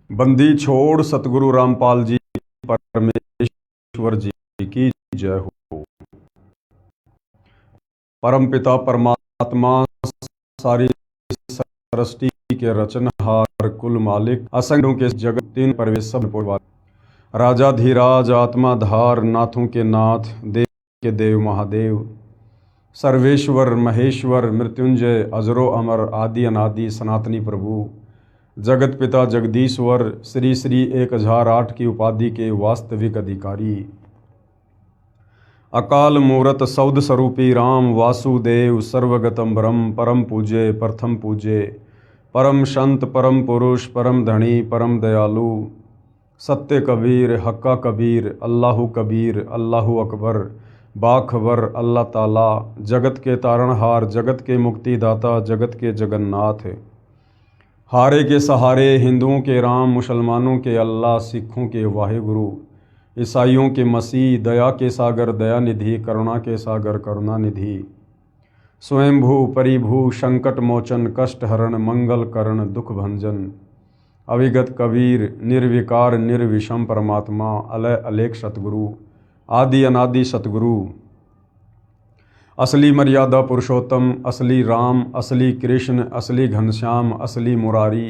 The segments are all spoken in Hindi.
बंदी छोड़ सतगुरु रामपाल जी परमेश्वर जी की जय हो। परम पिता परमात्मा सारी सृष्टि के रचनहार कुल मालिक असंख्यों के जगत तीन परवेश सब राजा धीराज आत्मा धार नाथों के नाथ देव के देव महादेव सर्वेश्वर महेश्वर मृत्युंजय अजरो अमर आदि अनादि सनातनी प्रभु जगत पिता जगदीश्वर श्री श्री 1008 की उपाधि के वास्तविक अधिकारी अकाल मूरत सौद स्वरूपी राम वासुदेव सर्वगतम ब्रह्म परम पूज्य प्रथम पूज्य परम संत परम पुरुष परम धनी परम दयालु सत्य कबीर हक्का कबीर अल्लाहु कबीर अल्लाहु अकबर बाखबर अल्लाह ताला जगत के तारणहार जगत के मुक्तिदाता जगत के जगन्नाथ हारे के सहारे हिंदुओं के राम मुसलमानों के अल्लाह सिखों के वाहिगुरु ईसाइयों के मसीह दया के सागर दयानिधि करुणा के सागर करुणानिधि स्वयंभू परिभू संकट मोचन कष्ट हरण मंगल करण दुख भंजन अविगत कबीर निर्विकार निर्विषम परमात्मा अलय अलेख सतगुरु आदि अनादि सतगुरु असली मर्यादा पुरुषोत्तम असली राम असली कृष्ण असली घनश्याम असली मुरारी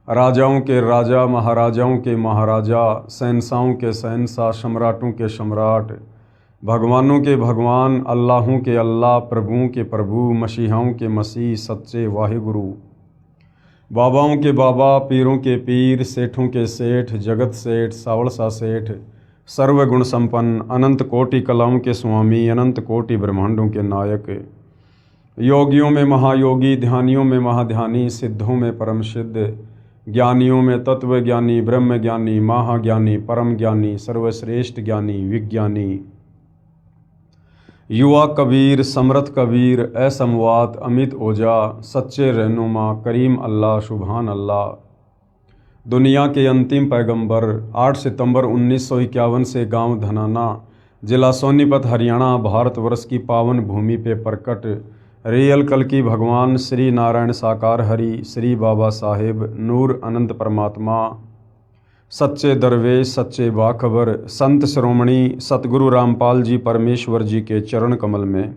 राजाओं के राजा महाराजाओं के महाराजा शहंशाहों के शहंशाह सम्राटों के सम्राट भगवानों के भगवान अल्लाहों के अल्लाह प्रभुओं के प्रभु मसीहाओं के मसीह सच्चे वाहिगुरु बाबाओं के बाबा पीरों के पीर सेठों के सेठ जगत सेठ सावड़सा सेठ सर्वगुण संपन्न अनंत कोटि कलाओं के स्वामी अनंत कोटि ब्रह्मांडों के नायक योगियों में महायोगी ध्यानियों में महाध्यानी सिद्धों में परम सिद्ध ज्ञानियों में तत्व ज्ञानी ब्रह्म ज्ञानी महाज्ञानी परम ज्ञानी सर्वश्रेष्ठ ज्ञानी विज्ञानी युवा कबीर समर्थ कबीर असमवात अमित ओजा सच्चे रहनुमा करीम अल्लाह सुभान अल्लाह दुनिया के अंतिम पैगंबर 8 सितंबर 1951 से गांव धनाना जिला सोनीपत हरियाणा भारतवर्ष की पावन भूमि पे प्रकट रियल कल की भगवान श्री नारायण साकार हरि श्री बाबा साहेब नूर अनंत परमात्मा सच्चे दरवेश सच्चे बाखबर संत श्रोमणी सतगुरु रामपाल जी परमेश्वर जी के चरण कमल में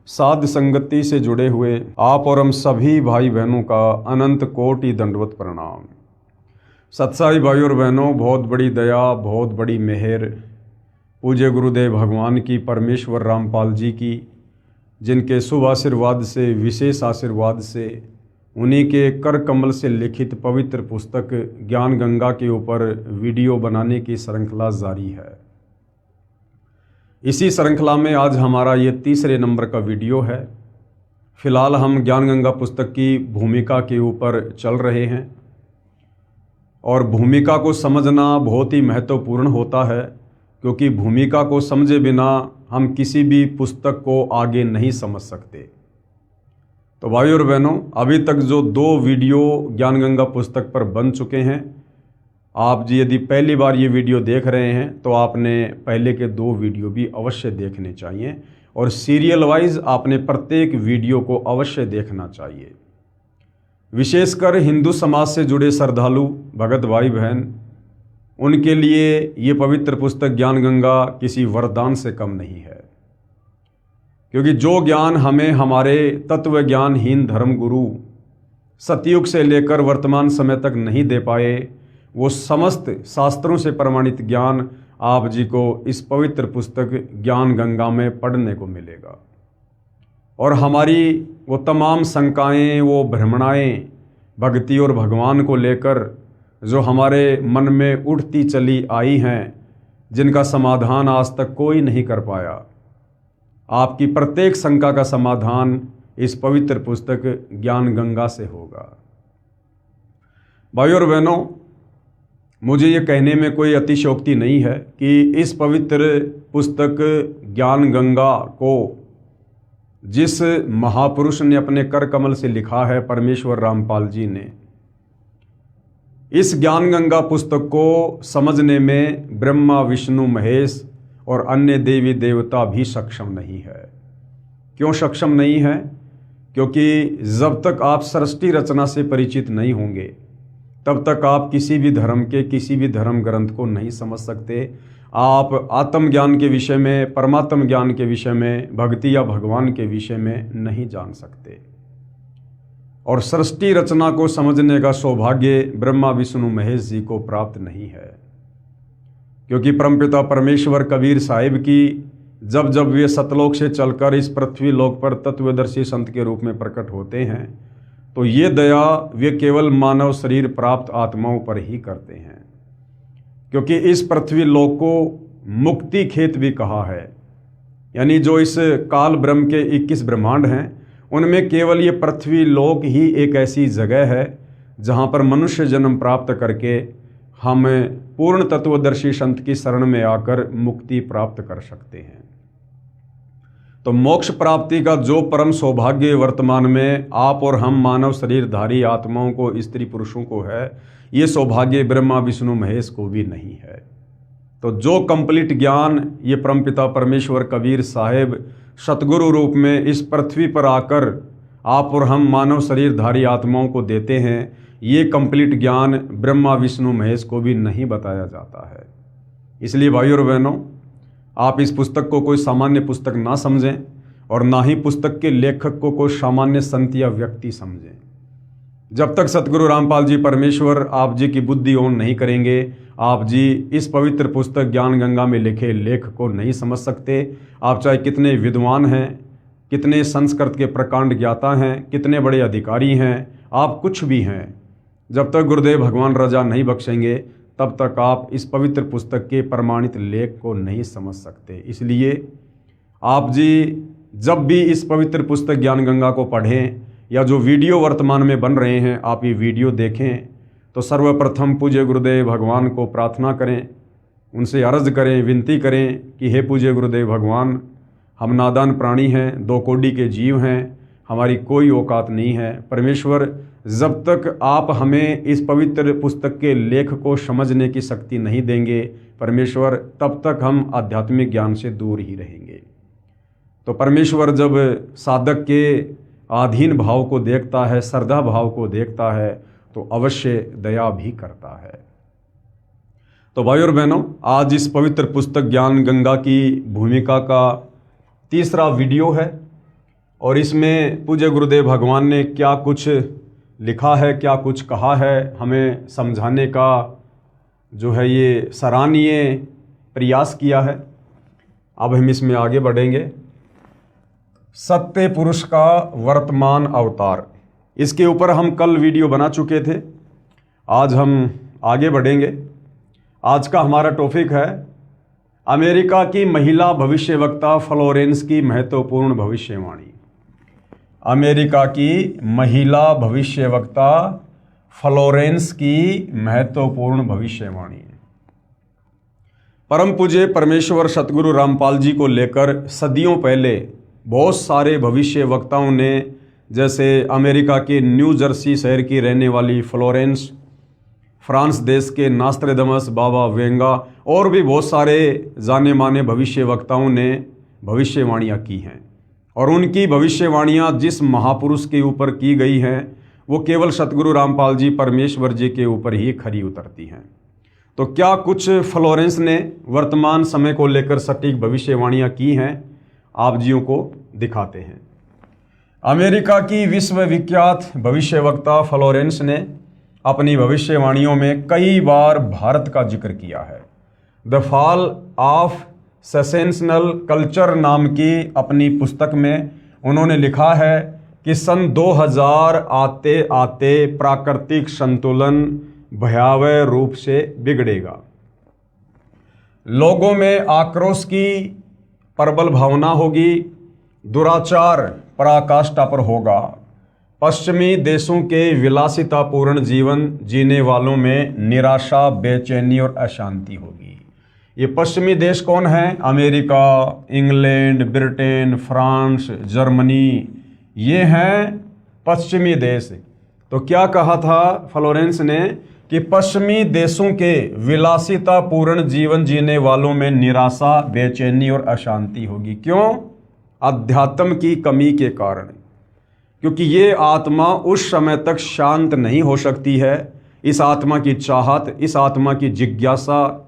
साध संगति से जुड़े हुए आप और हम सभी भाई बहनों का अनंत कोटि दंडवत प्रणाम। सत्साई भाई और बहनों, बहुत बड़ी दया बहुत बड़ी मेहर पूज्य गुरुदेव भगवान की परमेश्वर रामपाल जी की, जिनके शुभ आशीर्वाद से विशेष आशीर्वाद से उन्हीं के कर कमल से लिखित पवित्र पुस्तक ज्ञान गंगा के ऊपर वीडियो बनाने की श्रृंखला जारी है। इसी श्रृंखला में आज हमारा ये तीसरे नंबर का वीडियो है। फिलहाल हम ज्ञान गंगा पुस्तक की भूमिका के ऊपर चल रहे हैं और भूमिका को समझना बहुत ही महत्वपूर्ण होता है, क्योंकि भूमिका को समझे बिना हम किसी भी पुस्तक को आगे नहीं समझ सकते। तो भाई और बहनों, अभी तक जो 2 वीडियो ज्ञान गंगा पुस्तक पर बन चुके हैं, आप जी यदि पहली बार ये वीडियो देख रहे हैं तो आपने पहले के 2 वीडियो भी अवश्य देखने चाहिए और सीरियल वाइज आपने प्रत्येक वीडियो को अवश्य देखना चाहिए। विशेषकर हिंदू समाज से जुड़े श्रद्धालु भगत भाई बहन, उनके लिए ये पवित्र पुस्तक ज्ञान गंगा किसी वरदान से कम नहीं है, क्योंकि जो ज्ञान हमें हमारे तत्व ज्ञानहीन धर्म गुरु सतयुग से लेकर वर्तमान समय तक नहीं दे पाए, वो समस्त शास्त्रों से प्रमाणित ज्ञान आप जी को इस पवित्र पुस्तक ज्ञान गंगा में पढ़ने को मिलेगा। और हमारी वो तमाम शंकाएं वो भ्रमणाएं भक्ति और भगवान को लेकर जो हमारे मन में उठती चली आई हैं, जिनका समाधान आज तक कोई नहीं कर पाया, आपकी प्रत्येक शंका का समाधान इस पवित्र पुस्तक ज्ञान गंगा से होगा। भाई और बहनों, मुझे ये कहने में कोई अतिशयोक्ति नहीं है कि इस पवित्र पुस्तक ज्ञान गंगा को जिस महापुरुष ने अपने कर कमल से लिखा है, परमेश्वर रामपाल जी ने, इस ज्ञान गंगा पुस्तक को समझने में ब्रह्मा विष्णु महेश और अन्य देवी देवता भी सक्षम नहीं है। क्यों सक्षम नहीं है? क्योंकि जब तक आप सृष्टि रचना से परिचित नहीं होंगे तब तक आप किसी भी धर्म के किसी भी धर्म ग्रंथ को नहीं समझ सकते। आप आत्मज्ञान के विषय में, परमात्म ज्ञान के विषय में, भक्ति या भगवान के विषय में नहीं जान सकते। और सृष्टि रचना को समझने का सौभाग्य ब्रह्मा विष्णु महेश जी को प्राप्त नहीं है, क्योंकि परमपिता परमेश्वर कबीर साहिब की जब जब वे सतलोक से चलकर इस पृथ्वी लोक पर तत्वदर्शी संत के रूप में प्रकट होते हैं, तो ये दया वे केवल मानव शरीर प्राप्त आत्माओं पर ही करते हैं। क्योंकि इस पृथ्वी लोक को मुक्ति खेत भी कहा है, यानी जो इस काल ब्रह्म के 21 ब्रह्मांड हैं, उनमें केवल ये पृथ्वी लोक ही एक ऐसी जगह है जहाँ पर मनुष्य जन्म प्राप्त करके हम पूर्ण तत्वदर्शी संत की शरण में आकर मुक्ति प्राप्त कर सकते हैं। तो मोक्ष प्राप्ति का जो परम सौभाग्य वर्तमान में आप और हम मानव शरीरधारी आत्माओं को, स्त्री पुरुषों को है, ये सौभाग्य ब्रह्मा विष्णु महेश को भी नहीं है। तो जो कंप्लीट ज्ञान ये परमपिता परमेश्वर कबीर साहिब सतगुरु रूप में इस पृथ्वी पर आकर आप और हम मानव शरीरधारी आत्माओं को देते हैं, ये कंप्लीट ज्ञान ब्रह्मा विष्णु महेश को भी नहीं बताया जाता है। इसलिए भाइयों और बहनों, आप इस पुस्तक को कोई सामान्य पुस्तक ना समझें और ना ही पुस्तक के लेखक को कोई सामान्य संत या व्यक्ति समझें। जब तक सतगुरु रामपाल जी परमेश्वर आप जी की बुद्धि ऑन नहीं करेंगे, आप जी इस पवित्र पुस्तक ज्ञान गंगा में लिखे लेख को नहीं समझ सकते। आप चाहे कितने विद्वान हैं, कितने संस्कृत के प्रकांड ज्ञाता हैं, कितने बड़े अधिकारी हैं, आप कुछ भी हैं, जब तक गुरुदेव भगवान रजा नहीं बख्शेंगे तब तक आप इस पवित्र पुस्तक के प्रमाणित लेख को नहीं समझ सकते। इसलिए आप जी जब भी इस पवित्र पुस्तक ज्ञान गंगा को पढ़ें या जो वीडियो वर्तमान में बन रहे हैं आप ये वीडियो देखें, तो सर्वप्रथम पूज्य गुरुदेव भगवान को प्रार्थना करें, उनसे अर्ज करें, विनती करें कि हे पूज्य गुरुदेव भगवान, हम नादान प्राणी हैं, 2 कोटि के जीव हैं, हमारी कोई औकात नहीं है। परमेश्वर, जब तक आप हमें इस पवित्र पुस्तक के लेख को समझने की शक्ति नहीं देंगे परमेश्वर, तब तक हम आध्यात्मिक ज्ञान से दूर ही रहेंगे। तो परमेश्वर जब साधक के आधीन भाव को देखता है, श्रद्धा भाव को देखता है, तो अवश्य दया भी करता है। तो भाइयों और बहनों, आज इस पवित्र पुस्तक ज्ञान गंगा की भूमिका का तीसरा वीडियो है और इसमें पूज्य गुरुदेव भगवान ने क्या कुछ लिखा है, क्या कुछ कहा है, हमें समझाने का जो है ये सराहनीय प्रयास किया है। अब हम इसमें आगे बढ़ेंगे। सत्य पुरुष का वर्तमान अवतार, इसके ऊपर हम कल वीडियो बना चुके थे। आज हम आगे बढ़ेंगे। आज का हमारा टॉपिक है अमेरिका की महिला भविष्यवक्ता फ्लोरेंस की महत्वपूर्ण भविष्यवाणी। अमेरिका की महिला भविष्यवक्ता फ्लोरेंस की महत्वपूर्ण भविष्यवाणी। परम पूज्य परमेश्वर सतगुरु रामपाल जी को लेकर सदियों पहले बहुत सारे भविष्यवक्ताओं ने, जैसे अमेरिका के न्यू जर्सी शहर की रहने वाली फ्लोरेंस, फ्रांस देश के नास्ट्रेडमस, बाबा वेंगा और भी बहुत सारे जाने माने भविष्यवक्ताओं ने भविष्यवाणियाँ की हैं। और उनकी भविष्यवाणियाँ जिस महापुरुष के ऊपर की गई हैं वो केवल सतगुरु रामपाल जी परमेश्वर जी के ऊपर ही खरी उतरती हैं। तो क्या कुछ फ्लोरेंस ने वर्तमान समय को लेकर सटीक भविष्यवाणियाँ की हैं, आप जियों को दिखाते हैं। अमेरिका की विश्वविख्यात भविष्यवक्ता फ्लोरेंस ने अपनी भविष्यवाणियों में कई बार भारत का जिक्र किया है। द फॉल ऑफ सेसेशनल कल्चर नाम की अपनी पुस्तक में उन्होंने लिखा है कि सन 2000 आते आते प्राकृतिक संतुलन भयावह रूप से बिगड़ेगा। लोगों में आक्रोश की प्रबल भावना होगी, दुराचार पराकाष्ठा पर होगा। पश्चिमी देशों के विलासितापूर्ण जीवन जीने वालों में निराशा, बेचैनी और अशांति होगी। ये पश्चिमी देश कौन है? America, England, Britain, France, Germany, ये हैं पश्चिमी देश। तो क्या कहा था फ्लोरेंस ने कि पश्चिमी देशों के विलासितापूर्ण जीवन जीने वालों में निराशा, बेचैनी और अशांति होगी। क्यों? अध्यात्म की कमी के कारण। क्योंकि ये आत्मा उस समय तक शांत नहीं हो सकती है, इस आत्मा की चाहत, इस आत्मा की जिज्ञासा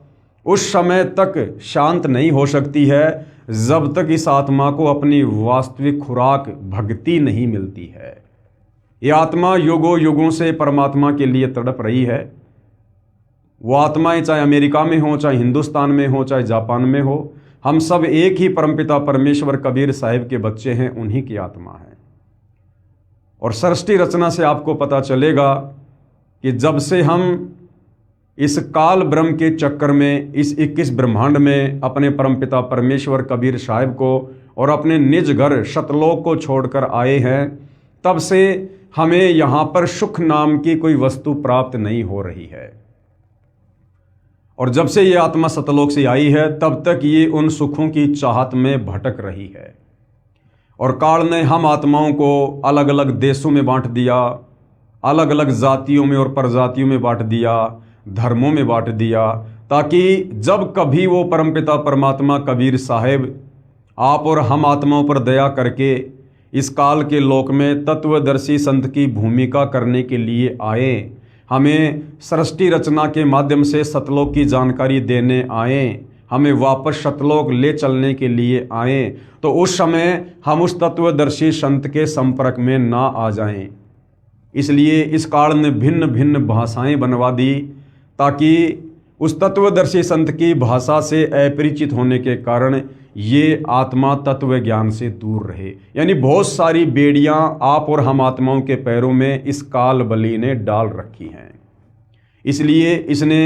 उस समय तक शांत नहीं हो सकती है जब तक इस आत्मा को अपनी वास्तविक खुराक भक्ति नहीं मिलती है। ये आत्मा युगों युगों से परमात्मा के लिए तड़प रही है। वो आत्माएं चाहे अमेरिका में हो, चाहे हिंदुस्तान में हो, चाहे जापान में हो, हम सब एक ही परमपिता परमेश्वर कबीर साहिब के बच्चे हैं, उन्हीं की आत्मा है। और सृष्टि रचना से आपको पता चलेगा कि जब से हम इस काल ब्रह्म के चक्कर में, इस 21 ब्रह्मांड में अपने परमपिता परमेश्वर कबीर साहिब को और अपने निज घर सतलोक को छोड़कर आए हैं, तब से हमें यहाँ पर सुख नाम की कोई वस्तु प्राप्त नहीं हो रही है। और जब से ये आत्मा सतलोक से आई है तब तक ये उन सुखों की चाहत में भटक रही है। और काल ने हम आत्माओं को अलग अलग देशों में बांट दिया, अलग अलग जातियों में और प्रजातियों में बांट दिया, धर्मों में बांट दिया, ताकि जब कभी वो परमपिता परमात्मा कबीर साहिब आप और हम आत्माओं पर दया करके इस काल के लोक में तत्वदर्शी संत की भूमिका करने के लिए आए, हमें सृष्टि रचना के माध्यम से सतलोक की जानकारी देने आए, हमें वापस सतलोक ले चलने के लिए आए, तो उस समय हम उस तत्वदर्शी संत के संपर्क में ना आ जाएं। इसलिए इस काल ने भिन्न भिन्न भाषाएं बनवा दी ताकि उस तत्वदर्शी संत की भाषा से अपरिचित होने के कारण ये आत्मा तत्व ज्ञान से दूर रहे। यानी बहुत सारी बेड़ियां आप और हम आत्माओं के पैरों में इस काल बली ने डाल रखी हैं। इसलिए इसने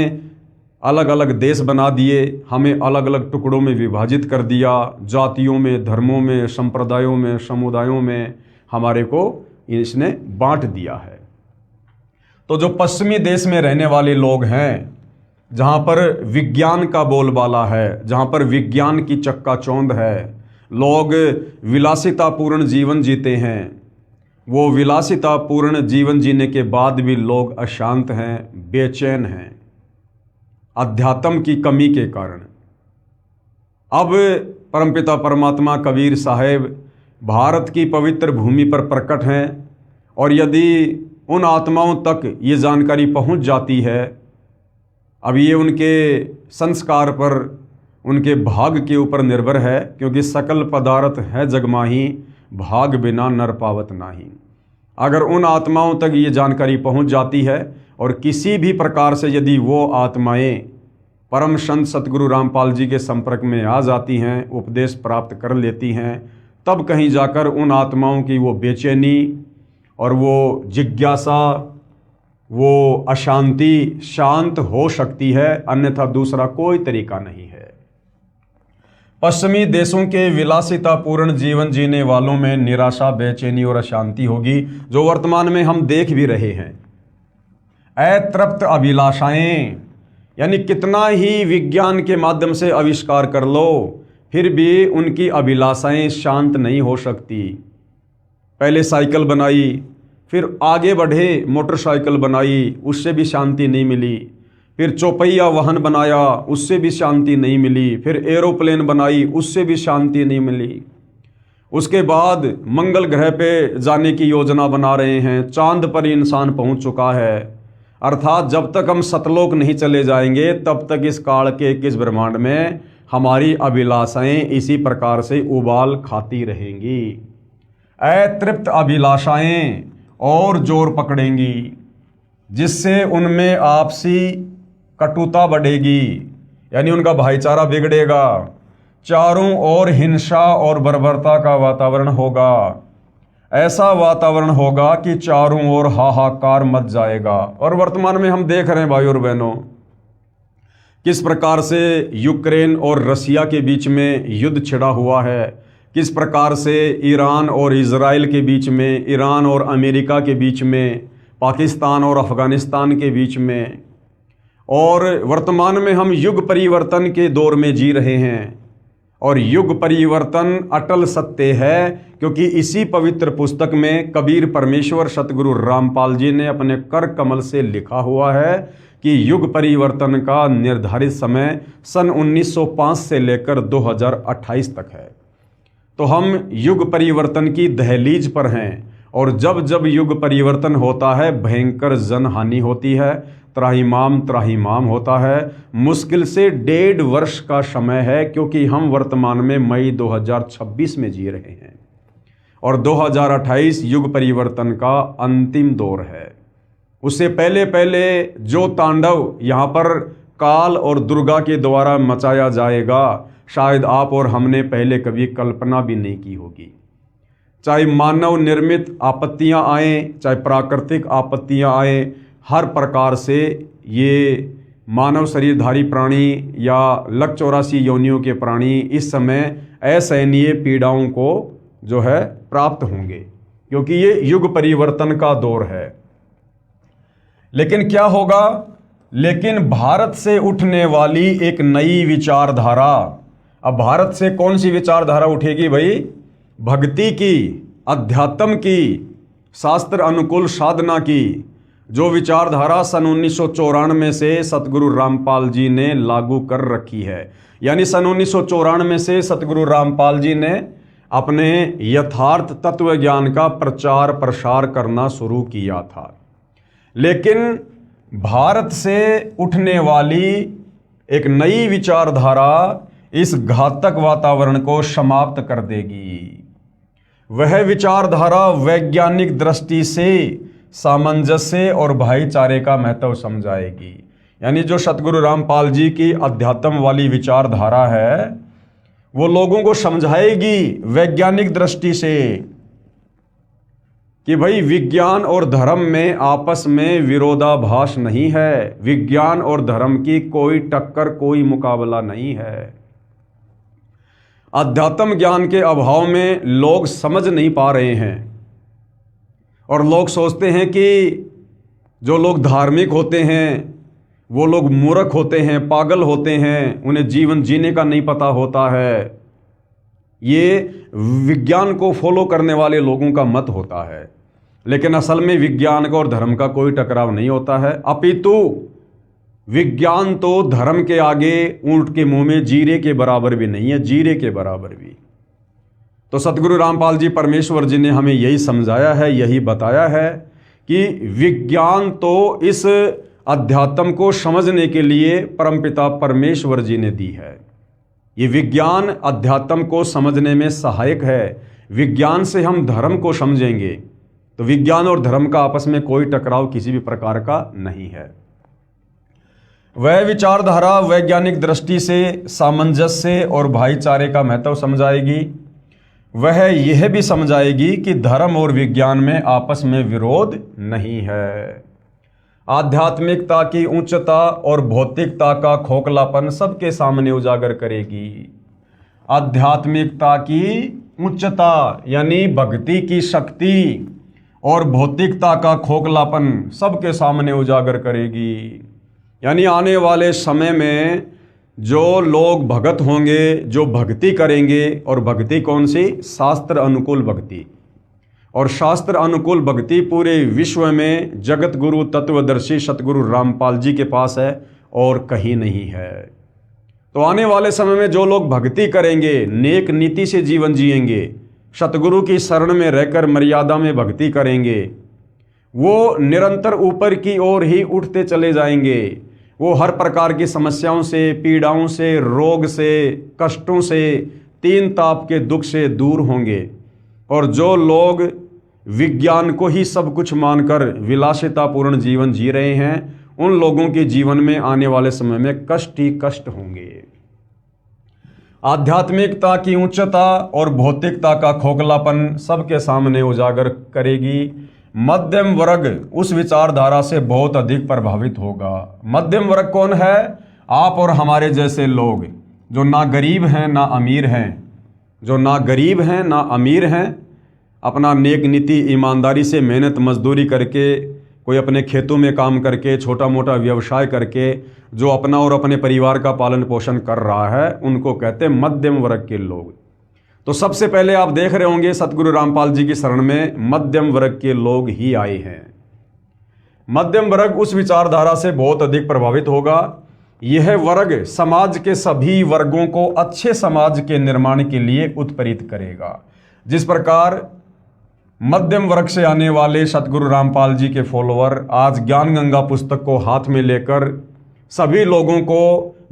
अलग अलग देश बना दिए, हमें अलग अलग टुकड़ों में विभाजित कर दिया, जातियों में, धर्मों में, संप्रदायों में, समुदायों में हमारे को इसने बांट दिया है। तो जो पश्चिमी देश में रहने वाले लोग हैं, जहाँ पर विज्ञान का बोलबाला है, जहाँ पर विज्ञान की चक्काचौंध है, लोग विलासितापूर्ण जीवन जीते हैं, वो विलासितापूर्ण जीवन जीने के बाद भी लोग अशांत हैं, बेचैन हैं अध्यात्म की कमी के कारण। अब परमपिता परमात्मा कबीर साहिब भारत की पवित्र भूमि पर प्रकट हैं, और यदि उन आत्माओं तक ये जानकारी पहुंच जाती है, अब ये उनके संस्कार पर, उनके भाग के ऊपर निर्भर है, क्योंकि सकल पदार्थ है जगमाही, भाग बिना नर पावत नाही। अगर उन आत्माओं तक ये जानकारी पहुंच जाती है और किसी भी प्रकार से यदि वो आत्माएं परम संत सतगुरु रामपाल जी के संपर्क में आ जाती हैं, उपदेश प्राप्त कर लेती हैं, तब कहीं जाकर उन आत्माओं की वो बेचैनी और वो जिज्ञासा, वो अशांति शांत हो सकती है, अन्यथा दूसरा कोई तरीका नहीं है। पश्चिमी देशों के विलासितापूर्ण जीवन जीने वालों में निराशा, बेचैनी और अशांति होगी, जो वर्तमान में हम देख भी रहे हैं। अतृप्त अभिलाषाएं, यानी कितना ही विज्ञान के माध्यम से आविष्कार कर लो, फिर भी उनकी अभिलाषाएं शांत नहीं हो सकती। पहले साइकिल बनाई, फिर आगे बढ़े मोटरसाइकिल बनाई, उससे भी शांति नहीं मिली। फिर चौपहिया वाहन बनाया, उससे भी शांति नहीं मिली। फिर एरोप्लेन बनाई, उससे भी शांति नहीं मिली। उसके बाद मंगल ग्रह पे जाने की योजना बना रहे हैं, चांद पर इंसान पहुंच चुका है। अर्थात जब तक हम सतलोक नहीं चले जाएंगे तब तक इस काल के 21 ब्रह्मांड में हमारी अभिलाषाएं इसी प्रकार से उबाल खाती रहेंगी। अतृप्त अभिलाषाएं और जोर पकड़ेंगी, जिससे उनमें आपसी कटुता बढ़ेगी, यानी उनका भाईचारा बिगड़ेगा। चारों ओर हिंसा और बर्बरता का वातावरण होगा। ऐसा वातावरण होगा कि चारों ओर हाहाकार मच जाएगा। और वर्तमान में हम देख रहे हैं भाई और बहनों, किस प्रकार से यूक्रेन और रसिया के बीच में युद्ध छिड़ा हुआ है, किस प्रकार से ईरान और इजराइल के बीच में, ईरान और अमेरिका के बीच में, पाकिस्तान और अफ़गानिस्तान के बीच में। और वर्तमान में हम युग परिवर्तन के दौर में जी रहे हैं, और युग परिवर्तन अटल सत्य है, क्योंकि इसी पवित्र पुस्तक में कबीर परमेश्वर सतगुरु रामपाल जी ने अपने कर कमल से लिखा हुआ है कि युग परिवर्तन का निर्धारित समय सन 1905 से लेकर 2028 तक है। तो हम युग परिवर्तन की दहलीज पर हैं, और जब जब युग परिवर्तन होता है भयंकर जनहानि होती है, त्राहिमाम त्राहिमाम होता है। मुश्किल से 1.5 वर्ष का समय है, क्योंकि हम वर्तमान में मई 2026 में जी रहे हैं और 2028 युग परिवर्तन का अंतिम दौर है। उससे पहले पहले जो तांडव यहाँ पर काल और दुर्गा के द्वारा मचाया जाएगा, शायद आप और हमने पहले कभी कल्पना भी नहीं की होगी। चाहे मानव निर्मित आपत्तियां आए, चाहे प्राकृतिक आपत्तियां आए, हर प्रकार से ये मानव शरीरधारी प्राणी या लक 84 योनियों के प्राणी इस समय असहनीय पीड़ाओं को जो है प्राप्त होंगे, क्योंकि ये युग परिवर्तन का दौर है। लेकिन क्या होगा? लेकिन भारत से उठने वाली एक नई विचारधारा, अब भारत से कौन सी विचारधारा उठेगी भाई? भक्ति की, अध्यात्म की, शास्त्र अनुकूल साधना की, जो विचारधारा सन 1994 से सतगुरु रामपाल जी ने लागू कर रखी है। यानी सन 1994 से सतगुरु रामपाल जी ने अपने यथार्थ तत्व ज्ञान का प्रचार प्रसार करना शुरू किया था। लेकिन भारत से उठने वाली एक नई विचारधारा इस घातक वातावरण को समाप्त कर देगी। वह विचारधारा वैज्ञानिक दृष्टि से सामंजस्य और भाईचारे का महत्व समझाएगी। यानी जो सतगुरु रामपाल जी की अध्यात्म वाली विचारधारा है, वो लोगों को समझाएगी वैज्ञानिक दृष्टि से कि भाई विज्ञान और धर्म में आपस में विरोधाभास नहीं है, विज्ञान और धर्म की कोई टक्कर, कोई मुकाबला नहीं है। अध्यात्म ज्ञान के अभाव में लोग समझ नहीं पा रहे हैं और लोग सोचते हैं कि जो लोग धार्मिक होते हैं वो लोग मूर्ख होते हैं, पागल होते हैं, उन्हें जीवन जीने का नहीं पता होता है। ये विज्ञान को फॉलो करने वाले लोगों का मत होता है। लेकिन असल में विज्ञान का और धर्म का कोई टकराव नहीं होता है, अपितु विज्ञान तो धर्म के आगे ऊंट के मुंह में जीरे के बराबर भी नहीं है, जीरे के बराबर भी। तो सतगुरु रामपाल जी परमेश्वर जी ने हमें यही समझाया है, यही बताया है कि विज्ञान तो इस अध्यात्म को समझने के लिए परमपिता परमेश्वर जी ने दी है। ये विज्ञान अध्यात्म को समझने में सहायक है। विज्ञान से हम धर्म को समझेंगे तो विज्ञान और धर्म का आपस में कोई टकराव किसी भी प्रकार का नहीं है। वह विचारधारा वैज्ञानिक दृष्टि से सामंजस्य और भाईचारे का महत्व समझाएगी। वह यह भी समझाएगी कि धर्म और विज्ञान में आपस में विरोध नहीं है। आध्यात्मिकता की उच्चता और भौतिकता का खोखलापन सबके सामने उजागर करेगी। आध्यात्मिकता की उच्चता यानी भक्ति की शक्ति और भौतिकता का खोखलापन सबके सामने उजागर करेगी। यानी आने वाले समय में जो लोग भगत होंगे, जो भक्ति करेंगे, और भक्ति कौन सी? शास्त्र अनुकूल भक्ति। और शास्त्र अनुकूल भक्ति पूरे विश्व में जगत गुरु तत्वदर्शी सतगुरु रामपाल जी के पास है और कहीं नहीं है। तो आने वाले समय में जो लोग भक्ति करेंगे, नेक नीति से जीवन जिएंगे, सतगुरु की शरण में रहकर मर्यादा में भक्ति करेंगे, वो निरंतर ऊपर की ओर ही उठते चले जाएंगे। वो हर प्रकार की समस्याओं से, पीड़ाओं से, रोग से, कष्टों से, तीन ताप के दुख से दूर होंगे। और जो लोग विज्ञान को ही सब कुछ मानकर विलासितापूर्ण जीवन जी रहे हैं, उन लोगों के जीवन में आने वाले समय में कष्ट ही कष्ट होंगे। आध्यात्मिकता की उच्चता और भौतिकता का खोखलापन सबके सामने उजागर करेगी। मध्यम वर्ग उस विचारधारा से बहुत अधिक प्रभावित होगा। मध्यम वर्ग कौन है? आप और हमारे जैसे लोग जो ना गरीब हैं ना अमीर हैं, जो ना गरीब हैं ना अमीर हैं, अपना नेक नीति ईमानदारी से मेहनत मजदूरी करके, कोई अपने खेतों में काम करके, छोटा मोटा व्यवसाय करके जो अपना और अपने परिवार का पालन पोषण कर रहा है, उनको कहते हैं मध्यम वर्ग के लोग। तो सबसे पहले आप देख रहे होंगे सतगुरु रामपाल जी की शरण में मध्यम वर्ग के लोग ही आए हैं। मध्यम वर्ग उस विचारधारा से बहुत अधिक प्रभावित होगा। यह वर्ग समाज के सभी वर्गों को अच्छे समाज के निर्माण के लिए उत्प्रेरित करेगा। जिस प्रकार मध्यम वर्ग से आने वाले सतगुरु रामपाल जी के फॉलोअर आज ज्ञान गंगा पुस्तक को हाथ में लेकर सभी लोगों को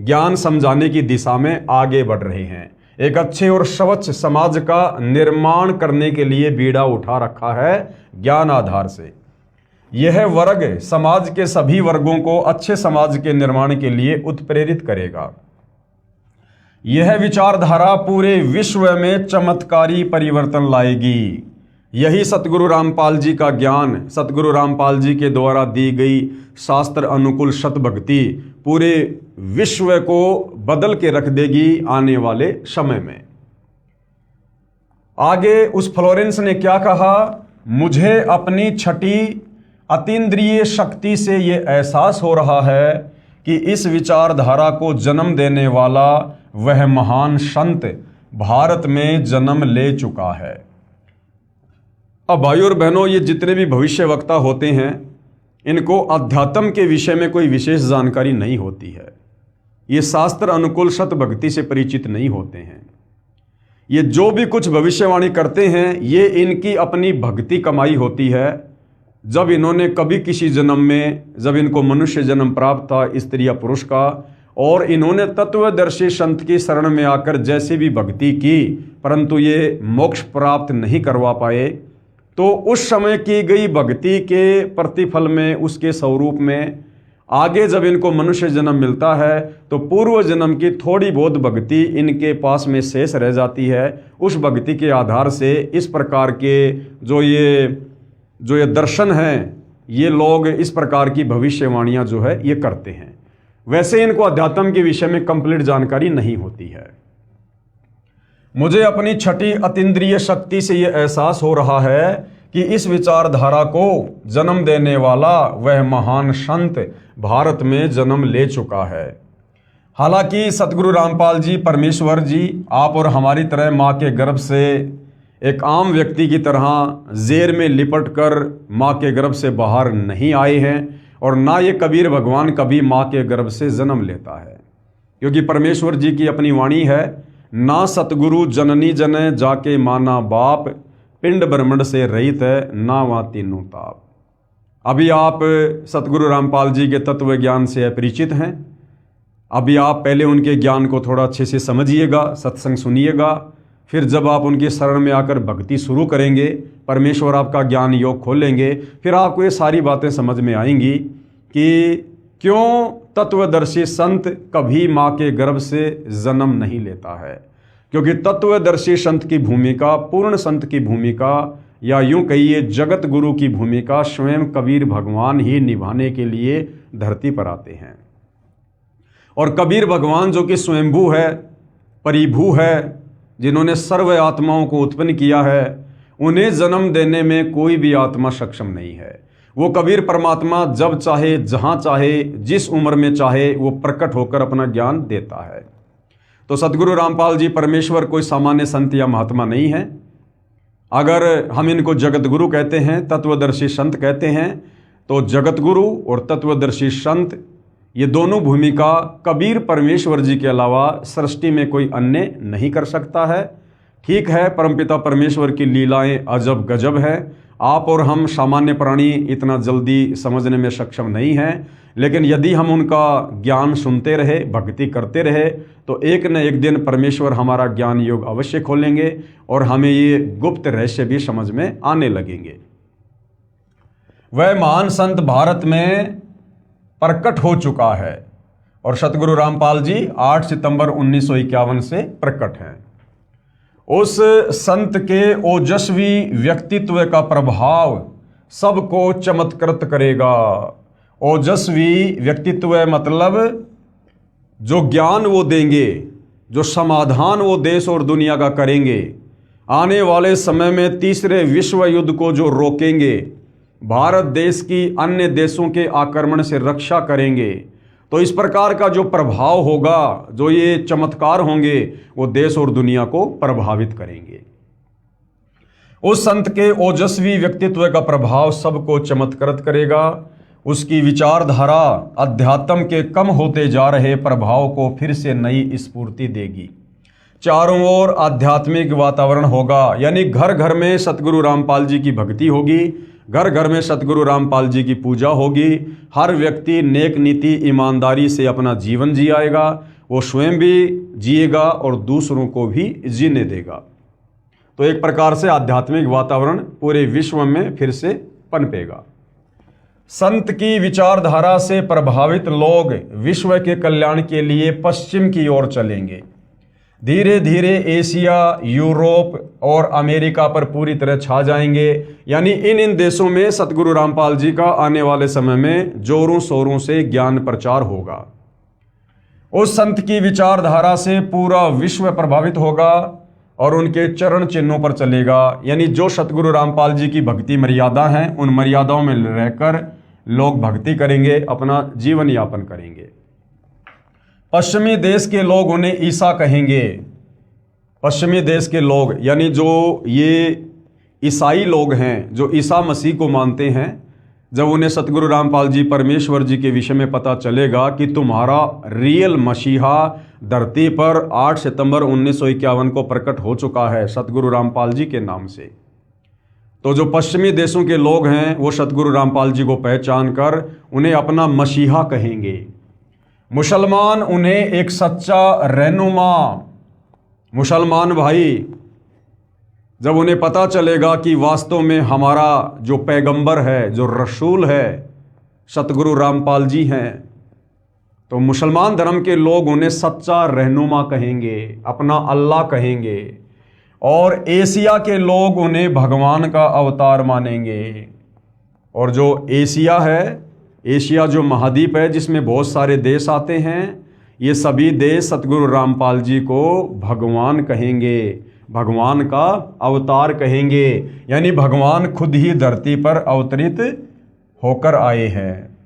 ज्ञान समझाने की दिशा में आगे बढ़ रहे हैं। एक अच्छे और स्वच्छ समाज का निर्माण करने के लिए बीड़ा उठा रखा है ज्ञान आधार से। यह वर्ग समाज के सभी वर्गों को अच्छे समाज के निर्माण के लिए उत्प्रेरित करेगा। यह विचारधारा पूरे विश्व में चमत्कारी परिवर्तन लाएगी। यही सतगुरु रामपाल जी का ज्ञान, सतगुरु रामपाल जी के द्वारा दी गई शास्त्र अनुकूल सत भक्ति पूरे विश्व को बदल के रख देगी आने वाले समय में। आगे उस फ्लोरेंस ने क्या कहा, मुझे अपनी छठी अतीन्द्रिय शक्ति से यह एहसास हो रहा है कि इस विचारधारा को जन्म देने वाला वह महान संत भारत में जन्म ले चुका है। अब भाइयों और बहनों, ये जितने भी भविष्य वक्ता होते हैं इनको अध्यात्म के विषय में कोई विशेष जानकारी नहीं होती है। ये शास्त्र अनुकूल सत भक्ति से परिचित नहीं होते हैं। ये जो भी कुछ भविष्यवाणी करते हैं ये इनकी अपनी भक्ति कमाई होती है। जब इन्होंने कभी किसी जन्म में, जब इनको मनुष्य जन्म प्राप्त था स्त्री या पुरुष का, और इन्होंने तत्वदर्शी संत की शरण में आकर जैसे भी भक्ति की परंतु ये मोक्ष प्राप्त नहीं करवा पाए, तो उस समय की गई भक्ति के प्रतिफल में, उसके स्वरूप में आगे जब इनको मनुष्य जन्म मिलता है तो पूर्व जन्म की थोड़ी बहुत भक्ति इनके पास में शेष रह जाती है। उस भक्ति के आधार से इस प्रकार के जो ये दर्शन हैं, ये लोग इस प्रकार की भविष्यवाणियां जो है ये करते हैं। वैसे इनको अध्यात्म के विषय में कंप्लीट जानकारी नहीं होती है। मुझे अपनी छठी अतीन्द्रिय शक्ति से यह एहसास हो रहा है कि इस विचारधारा को जन्म देने वाला वह महान संत भारत में जन्म ले चुका है। हालांकि सतगुरु रामपाल जी, परमेश्वर जी, आप और हमारी तरह माँ के गर्भ से एक आम व्यक्ति की तरह जेर में लिपट कर माँ के गर्भ से बाहर नहीं आए हैं, और ना ये कबीर भगवान कभी माँ के गर्भ से जन्म लेता है, क्योंकि परमेश्वर जी की अपनी वाणी है, ना सतगुरु जननी जने जाके माना बाप, पिंड ब्रह्मंड से रहित है ना वहाँ तीनों ताप। अभी आप सतगुरु रामपाल जी के तत्व ज्ञान से अपरिचित हैं। अभी आप पहले उनके ज्ञान को थोड़ा अच्छे से समझिएगा, सत्संग सुनिएगा, फिर जब आप उनके शरण में आकर भक्ति शुरू करेंगे, परमेश्वर आपका ज्ञान योग खोलेंगे, फिर आपको ये सारी बातें समझ में आएंगी कि क्यों तत्वदर्शी संत कभी माँ के गर्भ से जन्म नहीं लेता है। क्योंकि तत्वदर्शी संत की भूमिका, पूर्ण संत की भूमिका, या यूं कहिए जगत गुरु की भूमिका स्वयं कबीर भगवान ही निभाने के लिए धरती पर आते हैं। और कबीर भगवान जो कि स्वयंभू है, परिभू है, जिन्होंने सर्व आत्माओं को उत्पन्न किया है, उन्हें जन्म देने में कोई भी आत्मा सक्षम नहीं है। वो कबीर परमात्मा जब चाहे, जहाँ चाहे, जिस उम्र में चाहे वो प्रकट होकर अपना ज्ञान देता है। तो सतगुरु रामपाल जी परमेश्वर कोई सामान्य संत या महात्मा नहीं है। अगर हम इनको जगत गुरु कहते हैं, तत्वदर्शी संत कहते हैं, तो जगत गुरु और तत्वदर्शी संत ये दोनों भूमिका कबीर परमेश्वर जी के अलावा सृष्टि में कोई अन्य नहीं कर सकता है। ठीक है, परमपिता परमेश्वर की लीलाएं अजब गजब है। आप और हम सामान्य प्राणी इतना जल्दी समझने में सक्षम नहीं हैं, लेकिन यदि हम उनका ज्ञान सुनते रहे, भक्ति करते रहे, तो एक न एक दिन परमेश्वर हमारा ज्ञान योग अवश्य खोलेंगे और हमें ये गुप्त रहस्य भी समझ में आने लगेंगे। वह महान संत भारत में प्रकट हो चुका है और सतगुरु रामपाल जी 8 सितंबर 1951 से प्रकट हैं। उस संत के ओजस्वी व्यक्तित्व का प्रभाव सबको चमत्कृत करेगा। ओजस्वी व्यक्तित्व मतलब जो ज्ञान वो देंगे, जो समाधान वो देश और दुनिया का करेंगे, आने वाले समय में तीसरे विश्व युद्ध को जो रोकेंगे, भारत देश की अन्य देशों के आक्रमण से रक्षा करेंगे, तो इस प्रकार का जो प्रभाव होगा, जो ये चमत्कार होंगे, वो देश और दुनिया को प्रभावित करेंगे। उस संत के ओजस्वी व्यक्तित्व का प्रभाव सबको चमत्कृत करेगा। उसकी विचारधारा अध्यात्म के कम होते जा रहे प्रभाव को फिर से नई स्फूर्ति देगी। चारों ओर आध्यात्मिक वातावरण होगा, यानी घर घर में सतगुरु रामपाल जी की भक्ति होगी, घर घर में सतगुरु रामपाल जी की पूजा होगी। हर व्यक्ति नेक नीति ईमानदारी से अपना जीवन जिएगा, वो स्वयं भी जिएगा और दूसरों को भी जीने देगा। तो एक प्रकार से आध्यात्मिक वातावरण पूरे विश्व में फिर से पनपेगा। संत की विचारधारा से प्रभावित लोग विश्व के कल्याण के लिए पश्चिम की ओर चलेंगे। धीरे धीरे एशिया, यूरोप और अमेरिका पर पूरी तरह छा जाएंगे। यानी इन देशों में सतगुरु रामपाल जी का आने वाले समय में जोरों शोरों से ज्ञान प्रचार होगा। उस संत की विचारधारा से पूरा विश्व प्रभावित होगा और उनके चरण चिन्हों पर चलेगा। यानी जो सतगुरु रामपाल जी की भक्ति मर्यादा हैं, उन मर्यादाओं में रहकर लोग भक्ति करेंगे, अपना जीवन यापन करेंगे। पश्चिमी देश के लोग उन्हें ईसा कहेंगे। पश्चिमी देश के लोग यानी जो ये ईसाई लोग हैं, जो ईसा मसीह को मानते हैं, जब उन्हें सतगुरु रामपाल जी परमेश्वर जी के विषय में पता चलेगा कि तुम्हारा रियल मसीहा धरती पर 8 सितंबर 1951 को प्रकट हो चुका है सतगुरु रामपाल जी के नाम से, तो जो पश्चिमी देशों के लोग हैं वो सतगुरु रामपाल जी को पहचान कर उन्हें अपना मसीहा कहेंगे। मुसलमान उन्हें एक सच्चा रहनुमा, मुसलमान भाई, जब उन्हें पता चलेगा कि वास्तव में हमारा जो पैगंबर है, जो रसूल है, सतगुरु रामपाल जी हैं, तो मुसलमान धर्म के लोग उन्हें सच्चा रहनुमा कहेंगे, अपना अल्लाह कहेंगे। और एशिया के लोग उन्हें भगवान का अवतार मानेंगे। और जो एशिया है, एशिया जो महाद्वीप है जिसमें बहुत सारे देश आते हैं, ये सभी देश सतगुरु रामपाल जी को भगवान कहेंगे, भगवान का अवतार कहेंगे। यानी भगवान खुद ही धरती पर अवतरित होकर आए हैं।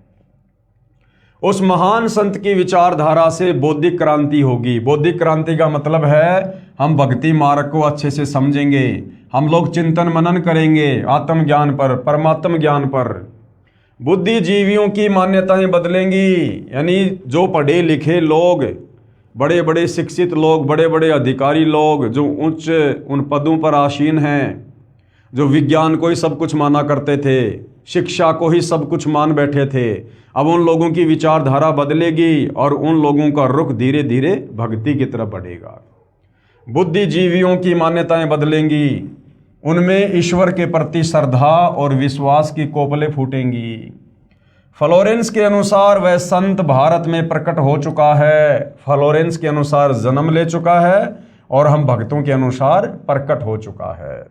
उस महान संत की विचारधारा से बौद्धिक क्रांति होगी। बौद्धिक क्रांति का मतलब है हम भक्ति मार्ग को अच्छे से समझेंगे, हम लोग चिंतन मनन करेंगे आत्मज्ञान पर, परमात्म ज्ञान पर। बुद्धिजीवियों की मान्यताएं बदलेंगी। यानी जो पढ़े लिखे लोग, बड़े बड़े शिक्षित लोग, बड़े बड़े अधिकारी लोग जो उच्च उन पदों पर आसीन हैं, जो विज्ञान को ही सब कुछ माना करते थे, शिक्षा को ही सब कुछ मान बैठे थे, अब उन लोगों की विचारधारा बदलेगी और उन लोगों का रुख धीरे धीरे भक्ति की तरफ बढ़ेगा। बुद्धिजीवियों की मान्यताएं बदलेंगी, उनमें ईश्वर के प्रति श्रद्धा और विश्वास की कोपलें फूटेंगी। फ्लोरेंस के अनुसार वह संत भारत में प्रकट हो चुका है। फ्लोरेंस के अनुसार जन्म ले चुका है और हम भक्तों के अनुसार प्रकट हो चुका है।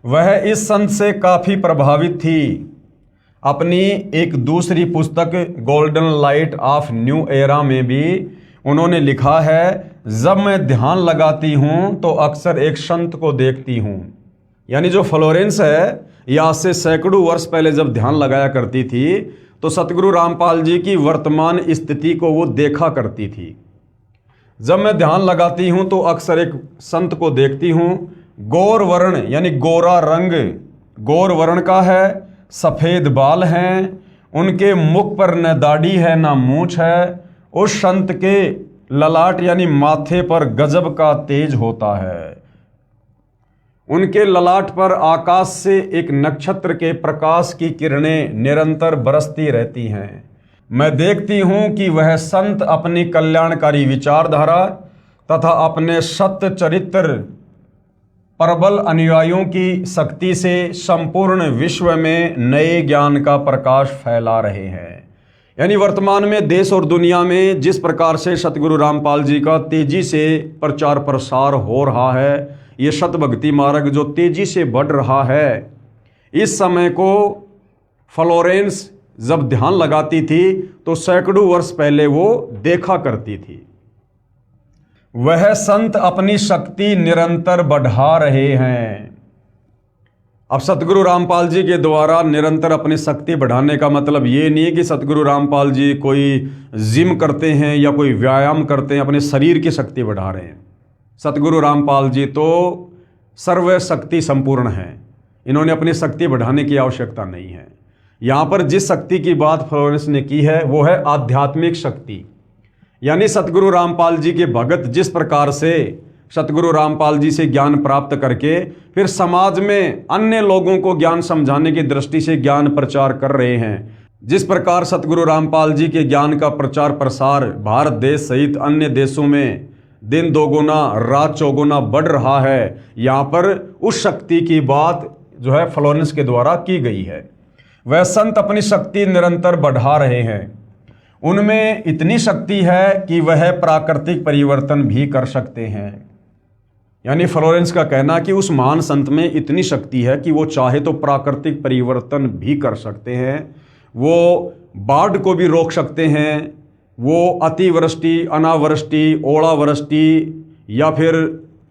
वह इस संत से काफी प्रभावित थी। अपनी एक दूसरी पुस्तक golden light of new era में भी उन्होंने लिखा है, जब मैं ध्यान लगाती हूं तो अक्सर एक संत को देखती हूं। यानी जो फ्लोरेंस है, यह आज से सैकड़ों वर्ष पहले जब ध्यान लगाया करती थी तो सतगुरु रामपाल जी की वर्तमान स्थिति को वो देखा करती थी। जब मैं ध्यान लगाती हूं तो अक्सर एक संत को देखती हूं, गौर वर्ण यानी गोरा रंग, गौर वर्ण का है, सफेद बाल हैं, उनके मुख पर न दाढ़ी है न मूंछ है। उस संत के ललाट यानी माथे पर गजब का तेज होता है। उनके ललाट पर आकाश से एक नक्षत्र के प्रकाश की किरणें निरंतर बरसती रहती हैं। मैं देखती हूं कि वह संत अपनी कल्याणकारी विचारधारा तथा अपने सत्य चरित्र प्रबल अनुयायियों की शक्ति से संपूर्ण विश्व में नए ज्ञान का प्रकाश फैला रहे हैं। यानी वर्तमान में देश और दुनिया में जिस प्रकार से सतगुरु रामपाल जी का तेजी से प्रचार प्रसार हो रहा है, ये सत भक्ति मार्ग जो तेजी से बढ़ रहा है, इस समय को फ्लोरेंस जब ध्यान लगाती थी तो सैकड़ों वर्ष पहले वो देखा करती थी। वह संत अपनी शक्ति निरंतर बढ़ा रहे हैं। अब सतगुरु रामपाल जी के द्वारा निरंतर अपनी शक्ति बढ़ाने का मतलब ये नहीं है कि सतगुरु रामपाल जी कोई जिम करते हैं या कोई व्यायाम करते हैं, अपने शरीर की शक्ति बढ़ा रहे हैं। सतगुरु रामपाल जी तो सर्वशक्ति संपूर्ण हैं, इन्होंने अपनी शक्ति बढ़ाने की आवश्यकता नहीं है। यहाँ पर जिस शक्ति की बात फ्लोरेंस ने की है वो है आध्यात्मिक शक्ति। यानी सतगुरु रामपाल जी के भगत जिस प्रकार से सतगुरु रामपाल जी से ज्ञान प्राप्त करके फिर समाज में अन्य लोगों को ज्ञान समझाने की दृष्टि से ज्ञान प्रचार कर रहे हैं, जिस प्रकार सतगुरु रामपाल जी के ज्ञान का प्रचार प्रसार भारत देश सहित अन्य देशों में दिन दोगुना रात चौगुना बढ़ रहा है, यहाँ पर उस शक्ति की बात जो है फ्लोरेंस के द्वारा की गई है। वह संत अपनी शक्ति निरंतर बढ़ा रहे हैं, उनमें इतनी शक्ति है कि वह प्राकृतिक परिवर्तन भी कर सकते हैं। यानी फ्लोरेंस का कहना कि उस महान संत में इतनी शक्ति है कि वो चाहे तो प्राकृतिक परिवर्तन भी कर सकते हैं, वो बाढ़ को भी रोक सकते हैं, वो अतिवृष्टि, अनावृष्टि, ओलावृष्टि या फिर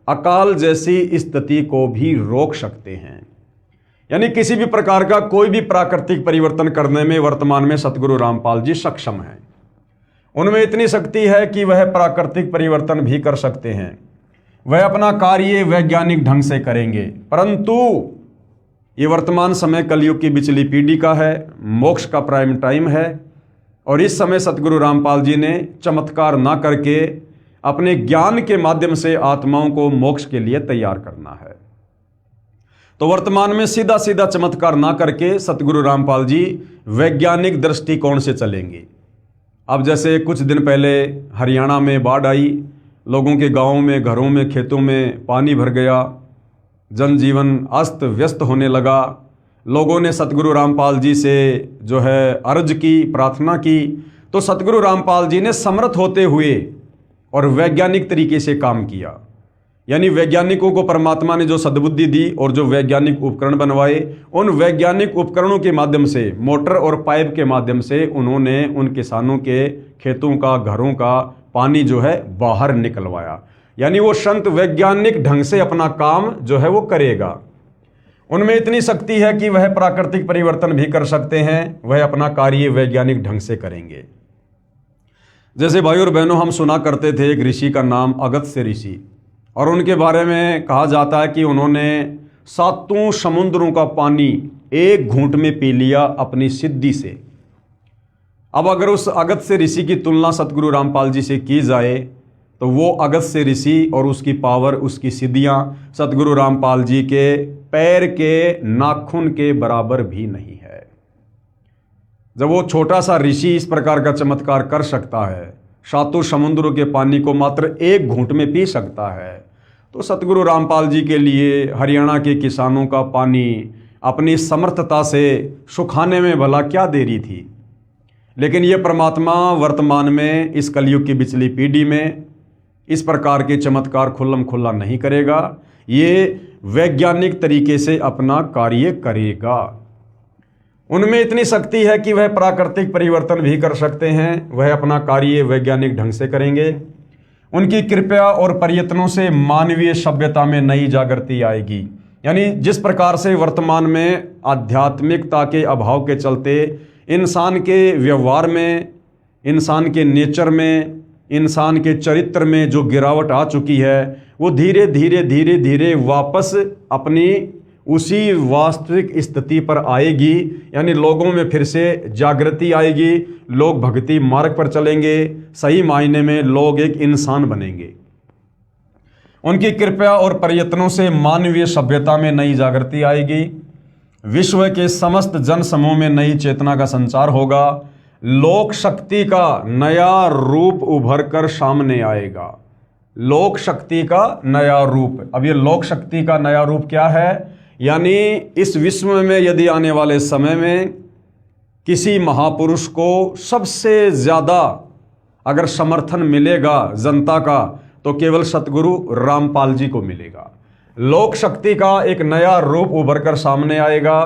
अकाल जैसी स्थिति को भी रोक सकते हैं। यानी किसी भी प्रकार का कोई भी प्राकृतिक परिवर्तन करने में वर्तमान में सतगुरु रामपाल जी सक्षम हैं। उनमें इतनी शक्ति है कि वह प्राकृतिक परिवर्तन भी कर सकते हैं। वह अपना कार्य वैज्ञानिक ढंग से करेंगे, परंतु ये वर्तमान समय कलयुग की बिचली पीढ़ी का है, मोक्ष का प्राइम टाइम है, और इस समय सतगुरु रामपाल जी ने चमत्कार ना करके अपने ज्ञान के माध्यम से आत्माओं को मोक्ष के लिए तैयार करना है। तो वर्तमान में सीधा सीधा चमत्कार ना करके सतगुरु रामपाल जी वैज्ञानिक दृष्टिकोण से चलेंगे। अब जैसे कुछ दिन पहले हरियाणा में बाढ़ आई, लोगों के गांवों में, घरों में, खेतों में पानी भर गया, जनजीवन अस्त व्यस्त होने लगा। लोगों ने सतगुरु रामपाल जी से जो है अर्ज की, प्रार्थना की, तो सतगुरु रामपाल जी ने समर्थ होते हुए और वैज्ञानिक तरीके से काम किया। यानी वैज्ञानिकों को परमात्मा ने जो सद्बुद्धि दी और जो वैज्ञानिक उपकरण बनवाए, उन वैज्ञानिक उपकरणों के माध्यम से, मोटर और पाइप के माध्यम से उन्होंने उन किसानों के खेतों का, घरों का पानी जो है बाहर निकलवाया। यानी वो संत वैज्ञानिक ढंग से अपना काम जो है वो करेगा। उनमें इतनी शक्ति है कि वह प्राकृतिक परिवर्तन भी कर सकते हैं, वह अपना कार्य वैज्ञानिक ढंग से करेंगे। जैसे भाई और बहनों, हम सुना करते थे एक ऋषि का नाम अगस्त्य ऋषि, और उनके बारे में कहा जाता है कि उन्होंने 7 समुद्रों का पानी एक घूंट में पी लिया अपनी सिद्धि से। अब अगर उस अगस्त्य ऋषि की तुलना सतगुरु रामपाल जी से की जाए तो वो अगस्त्य ऋषि और उसकी पावर, उसकी सिद्धियां सतगुरु रामपाल जी के पैर के नाखून के बराबर भी नहीं है। जब वो छोटा सा ऋषि इस प्रकार का चमत्कार कर सकता है, 7 समुद्रों के पानी को मात्र एक घूंट में पी सकता है, तो सतगुरु रामपाल जी के लिए हरियाणा के किसानों का पानी अपनी समर्थता से सुखाने में भला क्या देरी थी। लेकिन ये परमात्मा वर्तमान में इस कलयुग की बिचली पीढ़ी में इस प्रकार के चमत्कार खुल्लम खुल्ला नहीं करेगा, ये वैज्ञानिक तरीके से अपना कार्य करेगा। उनमें इतनी शक्ति है कि वह प्राकृतिक परिवर्तन भी कर सकते हैं, वह अपना कार्य वैज्ञानिक ढंग से करेंगे। उनकी कृपा और प्रयत्नों से मानवीय सभ्यता में नई जागृति आएगी। यानी जिस प्रकार से वर्तमान में आध्यात्मिकता के अभाव के चलते इंसान के व्यवहार में, इंसान के नेचर में, इंसान के चरित्र में जो गिरावट आ चुकी है, वो धीरे धीरे धीरे धीरे वापस अपनी उसी वास्तविक स्थिति पर आएगी। यानी लोगों में फिर से जागृति आएगी, लोग भक्ति मार्ग पर चलेंगे, सही मायने में लोग एक इंसान बनेंगे। उनकी कृपा और प्रयत्नों से मानवीय सभ्यता में नई जागृति आएगी, विश्व के समस्त जन समूह में नई चेतना का संचार होगा, लोक शक्ति का नया रूप उभर कर सामने आएगा। लोक शक्ति का नया रूप, अब ये लोक शक्ति का नया रूप क्या है? यानी इस विश्व में यदि आने वाले समय में किसी महापुरुष को सबसे ज़्यादा अगर समर्थन मिलेगा जनता का, तो केवल सतगुरु रामपाल जी को मिलेगा। लोक शक्ति का एक नया रूप उभर कर सामने आएगा,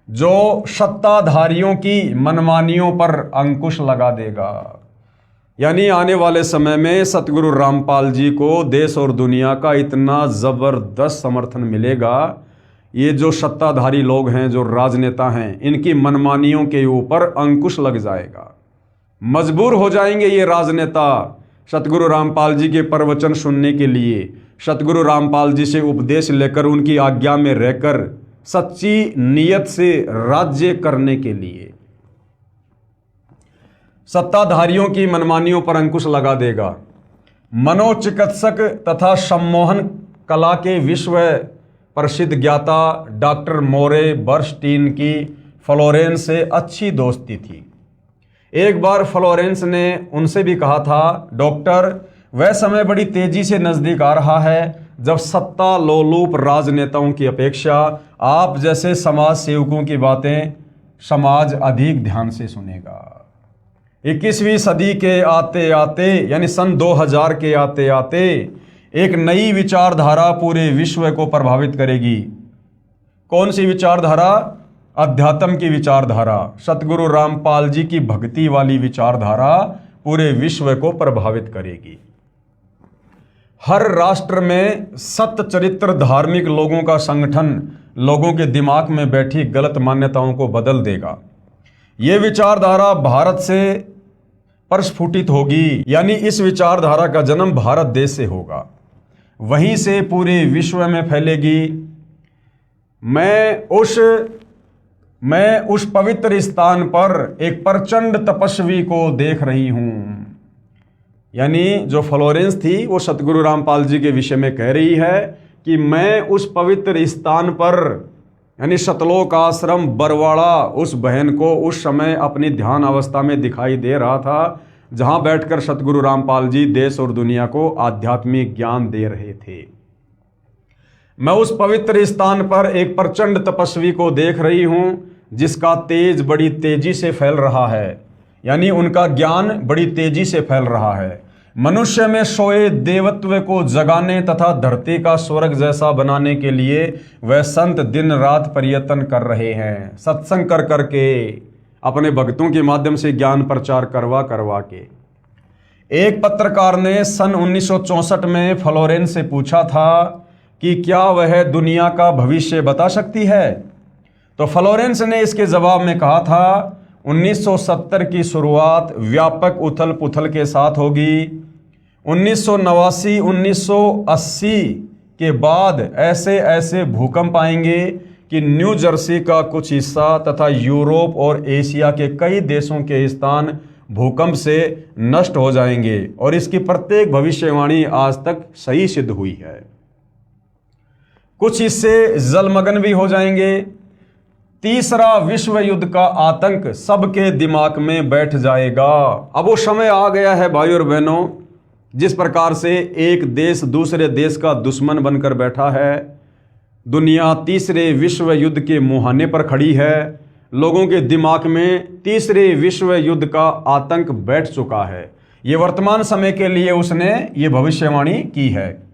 जो सत्ताधारियों की मनमानियों पर अंकुश लगा देगा। यानी आने वाले समय में सतगुरु रामपाल जी को देश और दुनिया का इतना ज़बरदस्त समर्थन मिलेगा, ये जो सत्ताधारी लोग हैं, जो राजनेता हैं, इनकी मनमानियों के ऊपर अंकुश लग जाएगा। मजबूर हो जाएंगे ये राजनेता सतगुरु रामपाल जी के प्रवचन सुनने के लिए, सतगुरु रामपाल जी से उपदेश लेकर उनकी आज्ञा में रहकर सच्ची नीयत से राज्य करने के लिए। सत्ताधारियों की मनमानियों पर अंकुश लगा देगा। मनोचिकित्सक तथा सम्मोहन कला के विश्व प्रसिद्ध ज्ञाता डॉक्टर मोरे बर्नस्टीन की फ्लोरेंस से अच्छी दोस्ती थी। एक बार फ्लोरेंस ने उनसे भी कहा था, डॉक्टर, वह समय बड़ी तेजी से नज़दीक आ रहा है जब सत्ता लोलुप राजनेताओं की अपेक्षा आप जैसे समाज सेवकों की बातें समाज अधिक ध्यान से सुनेगा। 21वीं सदी के आते आते यानी सन 2000 के आते आते एक नई विचारधारा पूरे विश्व को प्रभावित करेगी। कौन सी विचारधारा? अध्यात्म की विचारधारा। सतगुरु रामपाल जी की भक्ति वाली विचारधारा पूरे विश्व को प्रभावित करेगी। हर राष्ट्र में सत्य चरित्र धार्मिक लोगों का संगठन लोगों के दिमाग में बैठी गलत मान्यताओं को बदल देगा। ये विचारधारा भारत से प्रस्फुटित होगी, यानी इस विचारधारा का जन्म भारत देश से होगा, वहीं से पूरे विश्व में फैलेगी। मैं उस पवित्र स्थान पर एक प्रचंड तपस्वी को देख रही हूं। यानी जो फ्लोरेंस थी वो सतगुरु रामपाल जी के विषय में कह रही है कि मैं उस पवित्र स्थान पर यानी सतलोक आश्रम बरवाड़ा उस बहन को उस समय अपनी ध्यान अवस्था में दिखाई दे रहा था, जहां बैठकर सतगुरु रामपाल जी देश और दुनिया को आध्यात्मिक ज्ञान दे रहे थे। मैं उस पवित्र स्थान पर एक प्रचंड तपस्वी को देख रही हूं जिसका तेज बड़ी तेजी से फैल रहा है, यानी उनका ज्ञान बड़ी तेजी से फैल रहा है। मनुष्य में सोए देवत्व को जगाने तथा धरती का स्वर्ग जैसा बनाने के लिए वह संत दिन रात प्रयत्न कर रहे हैं, सत्संग कर करके, अपने भक्तों के माध्यम से ज्ञान प्रचार करवा करवा के। एक पत्रकार ने सन 1964 में फ्लोरेंस से पूछा था कि क्या वह दुनिया का भविष्य बता सकती है, तो फ्लोरेंस ने इसके जवाब में कहा था, 1970 की शुरुआत व्यापक उथल पुथल के साथ होगी। 1989-1980 के बाद ऐसे ऐसे भूकंप आएंगे कि न्यू जर्सी का कुछ हिस्सा तथा यूरोप और एशिया के कई देशों के स्थान भूकंप से नष्ट हो जाएंगे, और इसकी प्रत्येक भविष्यवाणी आज तक सही सिद्ध हुई है। कुछ हिस्से जलमग्न भी हो जाएंगे। तीसरा विश्व युद्ध का आतंक सबके दिमाग में बैठ जाएगा। अब वो समय आ गया है भाई और बहनों, जिस प्रकार से एक देश दूसरे देश का दुश्मन बनकर बैठा है। दुनिया तीसरे विश्व युद्ध के मुहाने पर खड़ी है। लोगों के दिमाग में तीसरे विश्व युद्ध का आतंक बैठ चुका है। ये वर्तमान समय के लिए उसने ये भविष्यवाणी की है।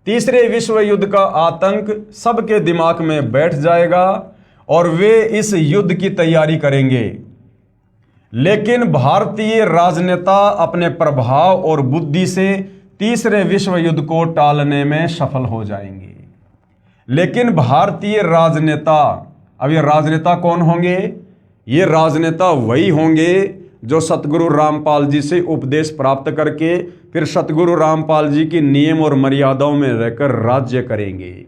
तीसरे विश्व युद्ध का आतंक सबके दिमाग में बैठ जाएगा और वे इस युद्ध की तैयारी करेंगे। लेकिन भारतीय राजनेता अपने प्रभाव और बुद्धि से तीसरे विश्व युद्ध को टालने में सफल हो जाएंगे। लेकिन भारतीय राजनेता, अब ये राजनेता कौन होंगे? ये राजनेता वही होंगे जो सतगुरु रामपाल जी से उपदेश प्राप्त करके फिर सतगुरु रामपाल जी की नियम और मर्यादाओं में रहकर राज्य करेंगे,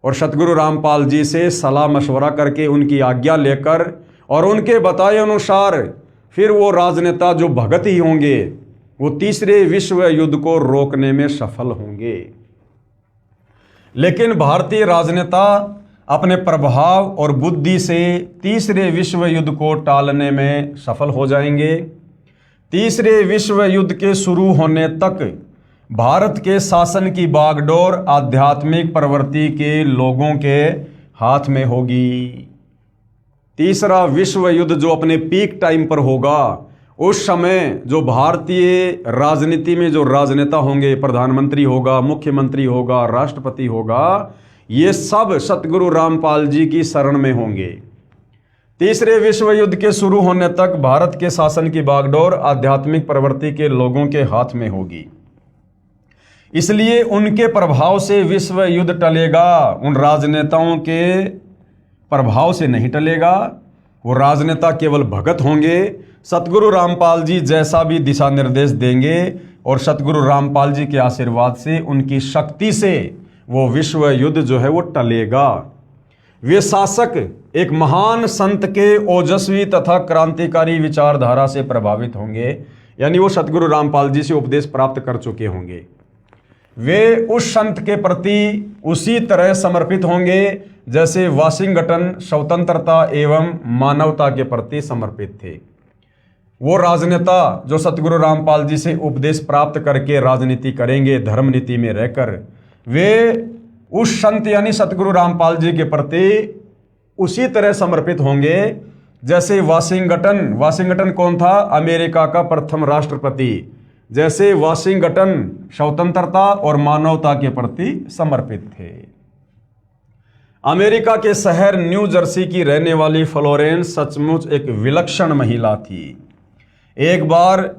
और सतगुरु रामपाल जी से सलाह मशवरा करके उनकी आज्ञा लेकर और उनके बताए अनुसार फिर वो राजनेता जो भगत ही होंगे वो तीसरे विश्व युद्ध को रोकने में सफल होंगे। लेकिन भारतीय राजनेता अपने प्रभाव और बुद्धि से तीसरे विश्व युद्ध को टालने में सफल हो जाएंगे। तीसरे विश्व युद्ध के शुरू होने तक भारत के शासन की बागडोर आध्यात्मिक प्रवृत्ति के लोगों के हाथ में होगी। तीसरा विश्व युद्ध जो अपने पीक टाइम पर होगा, उस समय जो भारतीय राजनीति में जो राजनेता होंगे, प्रधानमंत्री होगा, मुख्यमंत्री होगा, राष्ट्रपति होगा, ये सब सतगुरु रामपाल जी की शरण में होंगे। तीसरे विश्व युद्ध के शुरू होने तक भारत के शासन की बागडोर आध्यात्मिक प्रवृत्ति के लोगों के हाथ में होगी। इसलिए उनके प्रभाव से विश्व युद्ध टलेगा, उन राजनेताओं के प्रभाव से नहीं टलेगा। वो राजनेता केवल भगत होंगे। सतगुरु रामपाल जी जैसा भी दिशा निर्देश देंगे और सतगुरु रामपाल जी के आशीर्वाद से, उनकी शक्ति से वो विश्व युद्ध जो है वो टलेगा। वे शासक एक महान संत के ओजस्वी तथा क्रांतिकारी विचारधारा से प्रभावित होंगे, यानी वो सतगुरु रामपाल जी से उपदेश प्राप्त कर चुके होंगे। वे उस संत के प्रति उसी तरह समर्पित होंगे जैसे वाशिंगटन स्वतंत्रता एवं मानवता के प्रति समर्पित थे। वो राजनेता जो सतगुरु रामपाल जी से उपदेश प्राप्त करके राजनीति करेंगे धर्म नीति में रहकर, वे उस संत यानी सतगुरु रामपाल जी के प्रति उसी तरह समर्पित होंगे जैसे वाशिंगटन कौन था? अमेरिका का प्रथम राष्ट्रपति। जैसे वाशिंगटन स्वतंत्रता और मानवता के प्रति समर्पित थे। अमेरिका के शहर न्यू जर्सी की रहने वाली फ्लोरेंस सचमुच एक विलक्षण महिला थी। एक बार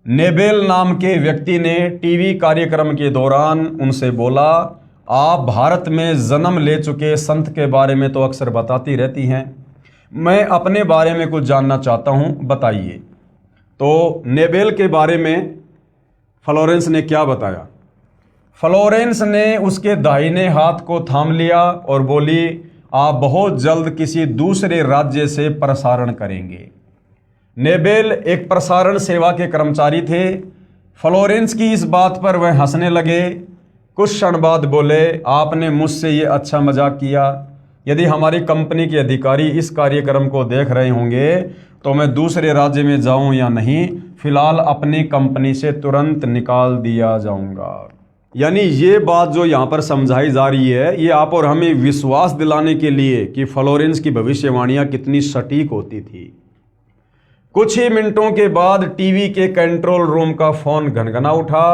नेबेल नाम के व्यक्ति ने टीवी कार्यक्रम के दौरान उनसे बोला, आप भारत में जन्म ले चुके संत के बारे में तो अक्सर बताती रहती हैं, मैं अपने बारे में कुछ जानना चाहता हूं, बताइए। तो नेबेल के बारे में फ्लोरेंस ने क्या बताया? फ्लोरेंस ने उसके दाहिने हाथ को थाम लिया और बोली, आप बहुत जल्द किसी दूसरे राज्य से प्रसारण करेंगे। नेबेल एक प्रसारण सेवा के कर्मचारी थे। फ्लोरेंस की इस बात पर वह हंसने लगे। कुछ क्षण बाद बोले, आपने मुझसे ये अच्छा मजाक किया। यदि हमारी कंपनी के अधिकारी इस कार्यक्रम को देख रहे होंगे तो मैं दूसरे राज्य में जाऊं या नहीं, फिलहाल अपनी कंपनी से तुरंत निकाल दिया जाऊंगा। यानी ये बात जो यहाँ पर समझाई जा रही है, ये आप और हमें विश्वास दिलाने के लिए कि फ्लोरेंस की भविष्यवाणियां कितनी सटीक होती थी। कुछ ही मिनटों के बाद टीवी के कंट्रोल रूम का फोन घनघना उठा।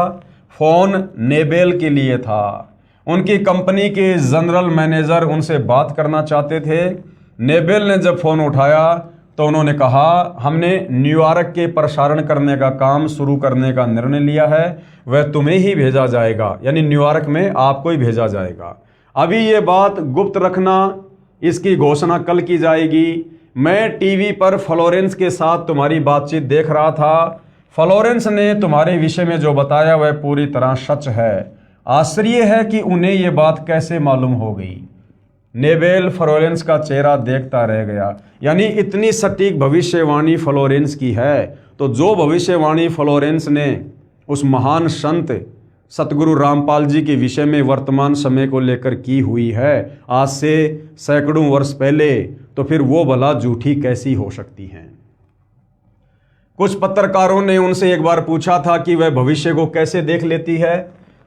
फोन नेबेल के लिए था। उनकी कंपनी के जनरल मैनेजर उनसे बात करना चाहते थे। नेबेल ने जब फोन उठाया तो उन्होंने कहा, हमने न्यूयॉर्क के प्रसारण करने का काम शुरू करने का निर्णय लिया है, वह तुम्हें ही भेजा जाएगा, यानी न्यूयॉर्क में आपको ही भेजा जाएगा। अभी ये बात गुप्त रखना, इसकी घोषणा कल की जाएगी। मैं टीवी पर फ्लोरेंस के साथ तुम्हारी बातचीत देख रहा था। फ्लोरेंस ने तुम्हारे विषय में जो बताया वह पूरी तरह सच है। आश्चर्य है कि उन्हें यह बात कैसे मालूम हो गई। नेबेल फ्लोरेंस का चेहरा देखता रह गया। यानी इतनी सटीक भविष्यवाणी फ्लोरेंस की है, तो जो भविष्यवाणी फ्लोरेंस ने उस महान संत सतगुरु रामपाल जी के विषय में वर्तमान समय को लेकर की हुई है आज से सैकड़ों वर्ष पहले, तो फिर वो भला झूठी कैसी हो सकती हैं। कुछ पत्रकारों ने उनसे एक बार पूछा था कि वह भविष्य को कैसे देख लेती है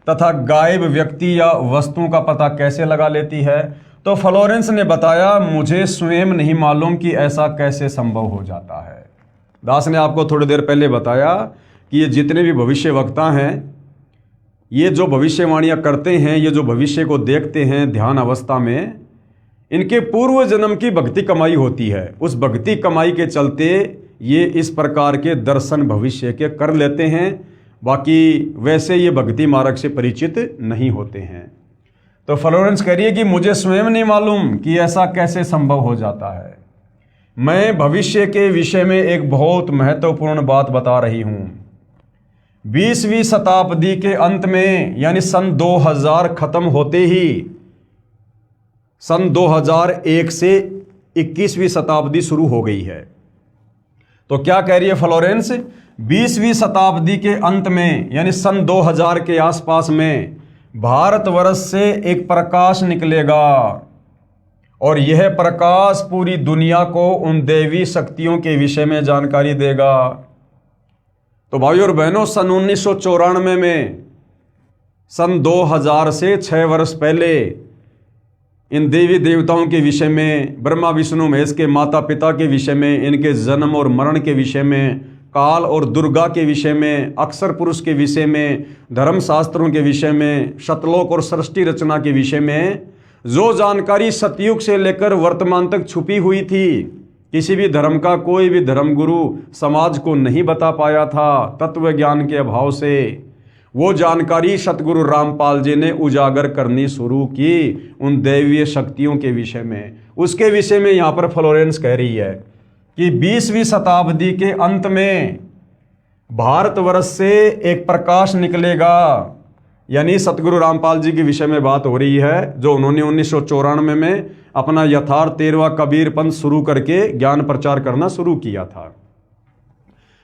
तथा गायब व्यक्ति या वस्तुओं का पता कैसे लगा लेती है। तो फ्लोरेंस ने बताया, मुझे स्वयं नहीं मालूम कि ऐसा कैसे संभव हो जाता है। दास ने आपको थोड़ी देर पहले बताया कि ये जितने भी भविष्य वक्ता हैं, ये जो भविष्यवाणियां करते हैं, ये जो भविष्य को देखते हैं ध्यान अवस्था में, इनके पूर्व जन्म की भक्ति कमाई होती है। उस भक्ति कमाई के चलते ये इस प्रकार के दर्शन भविष्य के कर लेते हैं। बाकी वैसे ये भक्ति मार्ग से परिचित नहीं होते हैं। तो फ्लोरेंस कह रही है कि मुझे स्वयं नहीं मालूम कि ऐसा कैसे संभव हो जाता है। मैं भविष्य के विषय में एक बहुत महत्वपूर्ण बात बता रही हूं। 20वीं शताब्दी के अंत में, यानी सन 2000 खत्म होते ही, सन 2001 से 21वीं शताब्दी शुरू हो गई है। तो क्या कह रही है फ्लोरेंस? 20वीं शताब्दी के अंत में, यानी सन 2000 के आसपास में, भारतवर्ष से एक प्रकाश निकलेगा और यह प्रकाश पूरी दुनिया को उन दैवी शक्तियों के विषय में जानकारी देगा। तो भाइयों और बहनों, सन 1994 में, सन 2000 से 6 वर्ष पहले, इन देवी देवताओं के विषय में, ब्रह्मा विष्णु महेश के माता पिता के विषय में, इनके जन्म और मरण के विषय में, काल और दुर्गा के विषय में, अक्षर पुरुष के विषय में, धर्मशास्त्रों के विषय में, शतलोक और सृष्टि रचना के विषय में जो जानकारी सतयुग से लेकर वर्तमान तक छुपी हुई थी, किसी भी धर्म का कोई भी धर्मगुरु समाज को नहीं बता पाया था तत्व ज्ञान के अभाव से, वो जानकारी सतगुरु रामपाल जी ने उजागर करनी शुरू की उन दैवीय शक्तियों के विषय में। उसके विषय में यहाँ पर फ्लोरेंस कह रही है कि 20वीं शताब्दी के अंत में भारतवर्ष से एक प्रकाश निकलेगा यानी सतगुरु रामपाल जी के विषय में बात हो रही है, जो उन्होंने 1994 में अपना यथार्थ 13वां कबीर पंथ शुरू करके ज्ञान प्रचार करना शुरू किया था।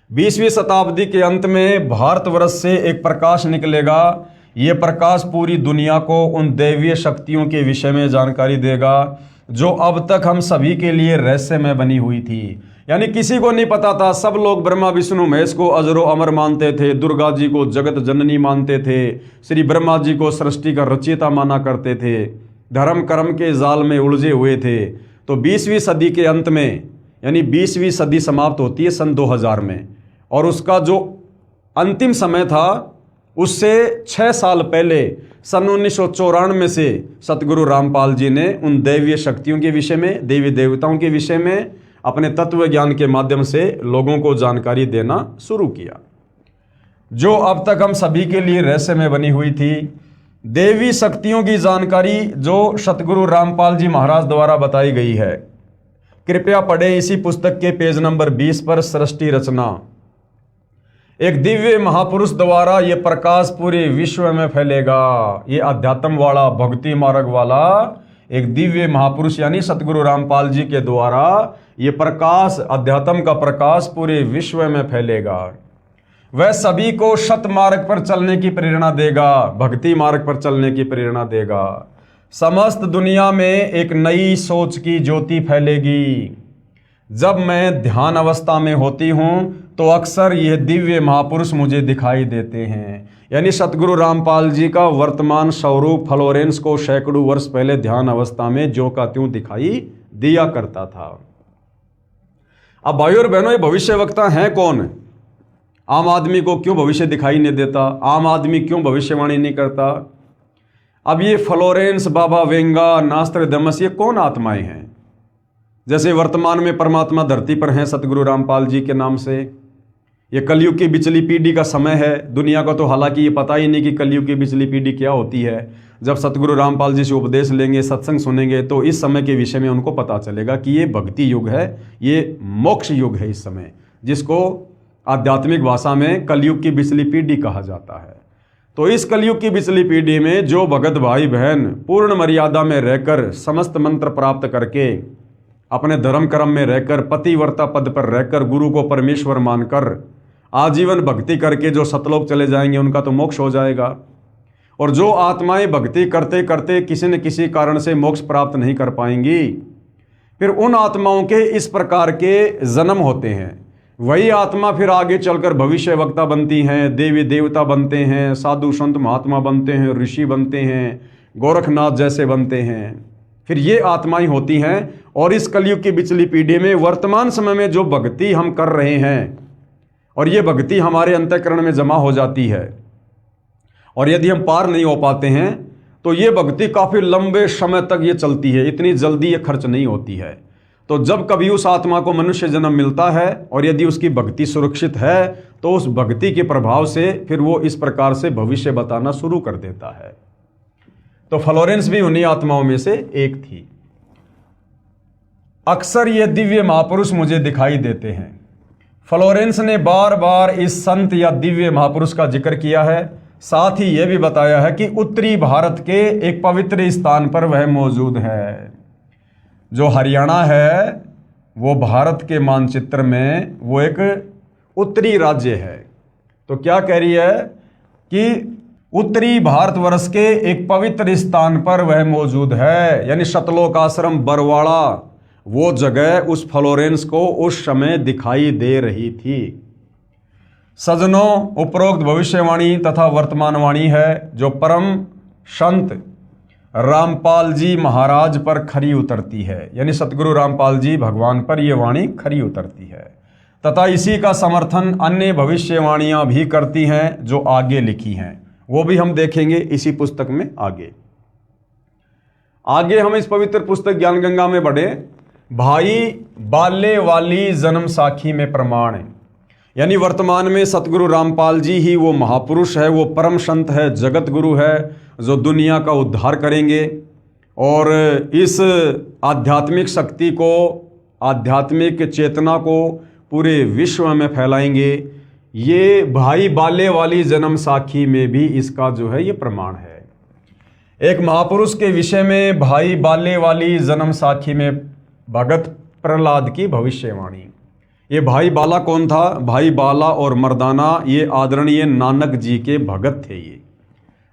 20वीं शताब्दी के अंत में भारतवर्ष से एक प्रकाश निकलेगा। ये प्रकाश पूरी दुनिया को उन दैवीय शक्तियों के विषय में जानकारी देगा जो अब तक हम सभी के लिए रहस्यमय बनी हुई थी। यानी किसी को नहीं पता था। सब लोग ब्रह्मा विष्णु महेश को अजरो अमर मानते थे, दुर्गा जी को जगत जननी मानते थे, श्री ब्रह्मा जी को सृष्टि का रचयिता माना करते थे, धर्म कर्म के जाल में उलझे हुए थे। तो 20वीं सदी के अंत में, यानी 20वीं सदी समाप्त होती है सन 2000 में, और उसका जो अंतिम समय था उससे 6 साल पहले सन 1994 से सतगुरु रामपाल जी ने उन दैवीय शक्तियों के विषय में, देवी देवताओं के विषय में अपने तत्व ज्ञान के माध्यम से लोगों को जानकारी देना शुरू किया, जो अब तक हम सभी के लिए रहस्यमय बनी हुई थी। देवी शक्तियों की जानकारी जो सतगुरु रामपाल जी महाराज द्वारा बताई गई है, कृपया पढ़ें इसी पुस्तक के पेज नंबर 20 पर सृष्टि रचना। एक दिव्य महापुरुष द्वारा ये प्रकाश पूरे विश्व में फैलेगा। ये अध्यात्म वाला, भक्ति मार्ग वाला एक दिव्य महापुरुष यानी सतगुरु रामपाल जी के द्वारा ये प्रकाश, अध्यात्म का प्रकाश पूरे विश्व में फैलेगा। वह सभी को सत मार्ग पर चलने की प्रेरणा देगा, भक्ति मार्ग पर चलने की प्रेरणा देगा। समस्त दुनिया में एक नई सोच की ज्योति फैलेगी। जब मैं ध्यान अवस्था में होती हूँ तो अक्सर यह दिव्य महापुरुष मुझे दिखाई देते हैं। यानी सतगुरु रामपाल जी का वर्तमान स्वरूप फ्लोरेंस को सैकड़ों वर्ष पहले ध्यान अवस्था में ज्यों का त्यों दिखाई दिया करता था। अब भाइयों और बहनों, ये भविष्यवक्ता हैं कौन? आम आदमी को क्यों भविष्य दिखाई नहीं देता? आम आदमी क्यों भविष्यवाणी नहीं करता? अब ये फ्लोरेंस, बाबा वेंगा, नास्ट्राडामस, ये कौन आत्माएं हैं? जैसे वर्तमान में परमात्मा धरती पर हैं सतगुरु रामपाल जी के नाम से। ये कलयुग की बिचली पीढ़ी का समय है। दुनिया को तो हालांकि ये पता ही नहीं कि कलयुग की बिचली पीढ़ी क्या होती है। जब सतगुरु रामपाल जी से उपदेश लेंगे, सत्संग सुनेंगे, तो इस समय के विषय में उनको पता चलेगा कि ये भक्ति युग है, ये मोक्ष युग है इस समय, जिसको आध्यात्मिक भाषा में कलयुग की बिचली पीढ़ी कहा जाता है। तो इस कलयुग की बिचली पीढ़ी में जो भगत भाई बहन पूर्ण मर्यादा में रहकर, समस्त मंत्र प्राप्त करके, अपने धर्म कर्म में रहकर, पतिव्रता पद पर रहकर, गुरु को परमेश्वर मानकर आजीवन भक्ति करके जो सतलोक चले जाएंगे, उनका तो मोक्ष हो जाएगा। और जो आत्माएं भक्ति करते करते किसी न किसी कारण से मोक्ष प्राप्त नहीं कर पाएंगी, फिर उन आत्माओं के इस प्रकार के जन्म होते हैं। वही आत्मा फिर आगे चलकर भविष्य वक्ता बनती हैं, देवी देवता बनते हैं, साधु संत महात्मा बनते हैं, ऋषि बनते हैं, गोरखनाथ जैसे बनते हैं। फिर ये आत्माएं होती हैं। और इस कलयुग की बिचली पीढ़ी में वर्तमान समय में जो भक्ति हम कर रहे हैं, और ये भक्ति हमारे अंतःकरण में जमा हो जाती है, और यदि हम पार नहीं हो पाते हैं तो ये भक्ति काफ़ी लंबे समय तक ये चलती है, इतनी जल्दी ये खर्च नहीं होती है। तो जब कभी उस आत्मा को मनुष्य जन्म मिलता है और यदि उसकी भक्ति सुरक्षित है, तो उस भक्ति के प्रभाव से फिर वो इस प्रकार से भविष्य बताना शुरू कर देता है। तो फ्लोरेंस भी उन्हीं आत्माओं में से एक थी। अक्सर ये दिव्य महापुरुष मुझे दिखाई देते हैं। फ्लोरेंस ने बार बार इस संत या दिव्य महापुरुष का जिक्र किया है। साथ ही यह भी बताया है कि उत्तरी भारत के एक पवित्र स्थान पर वह मौजूद है। जो हरियाणा है वो भारत के मानचित्र में वो एक उत्तरी राज्य है। तो क्या कह रही है कि उत्तरी भारतवर्ष के एक पवित्र स्थान पर वह मौजूद है, यानी सतलोक आश्रम बरवाड़ा, वो जगह उस फ्लोरेंस को उस समय दिखाई दे रही थी। सजनों, उपरोक्त भविष्यवाणी तथा वर्तमानवाणी है जो परम संत रामपाल जी महाराज पर खरी उतरती है, यानी सतगुरु रामपाल जी भगवान पर यह वाणी खरी उतरती है, तथा इसी का समर्थन अन्य भविष्यवाणियां भी करती हैं जो आगे लिखी हैं। वो भी हम देखेंगे इसी पुस्तक में। आगे हम इस पवित्र पुस्तक ज्ञान गंगा में बढ़े। भाई बाले वाली जन्म साखी में प्रमाण है, यानी वर्तमान में सतगुरु रामपाल जी ही वो महापुरुष है, वो परम संत है, जगत गुरु है, जो दुनिया का उद्धार करेंगे और इस आध्यात्मिक शक्ति को, आध्यात्मिक चेतना को पूरे विश्व में फैलाएंगे। ये भाई बाले वाली जन्म साखी में भी इसका जो है ये प्रमाण है। एक महापुरुष के विषय में भाई बाले वाली जन्म साखी में भगत प्रहलाद की भविष्यवाणी। ये भाई बाला कौन था? भाई बाला और मर्दाना ये आदरणीय नानक जी के भगत थे। ये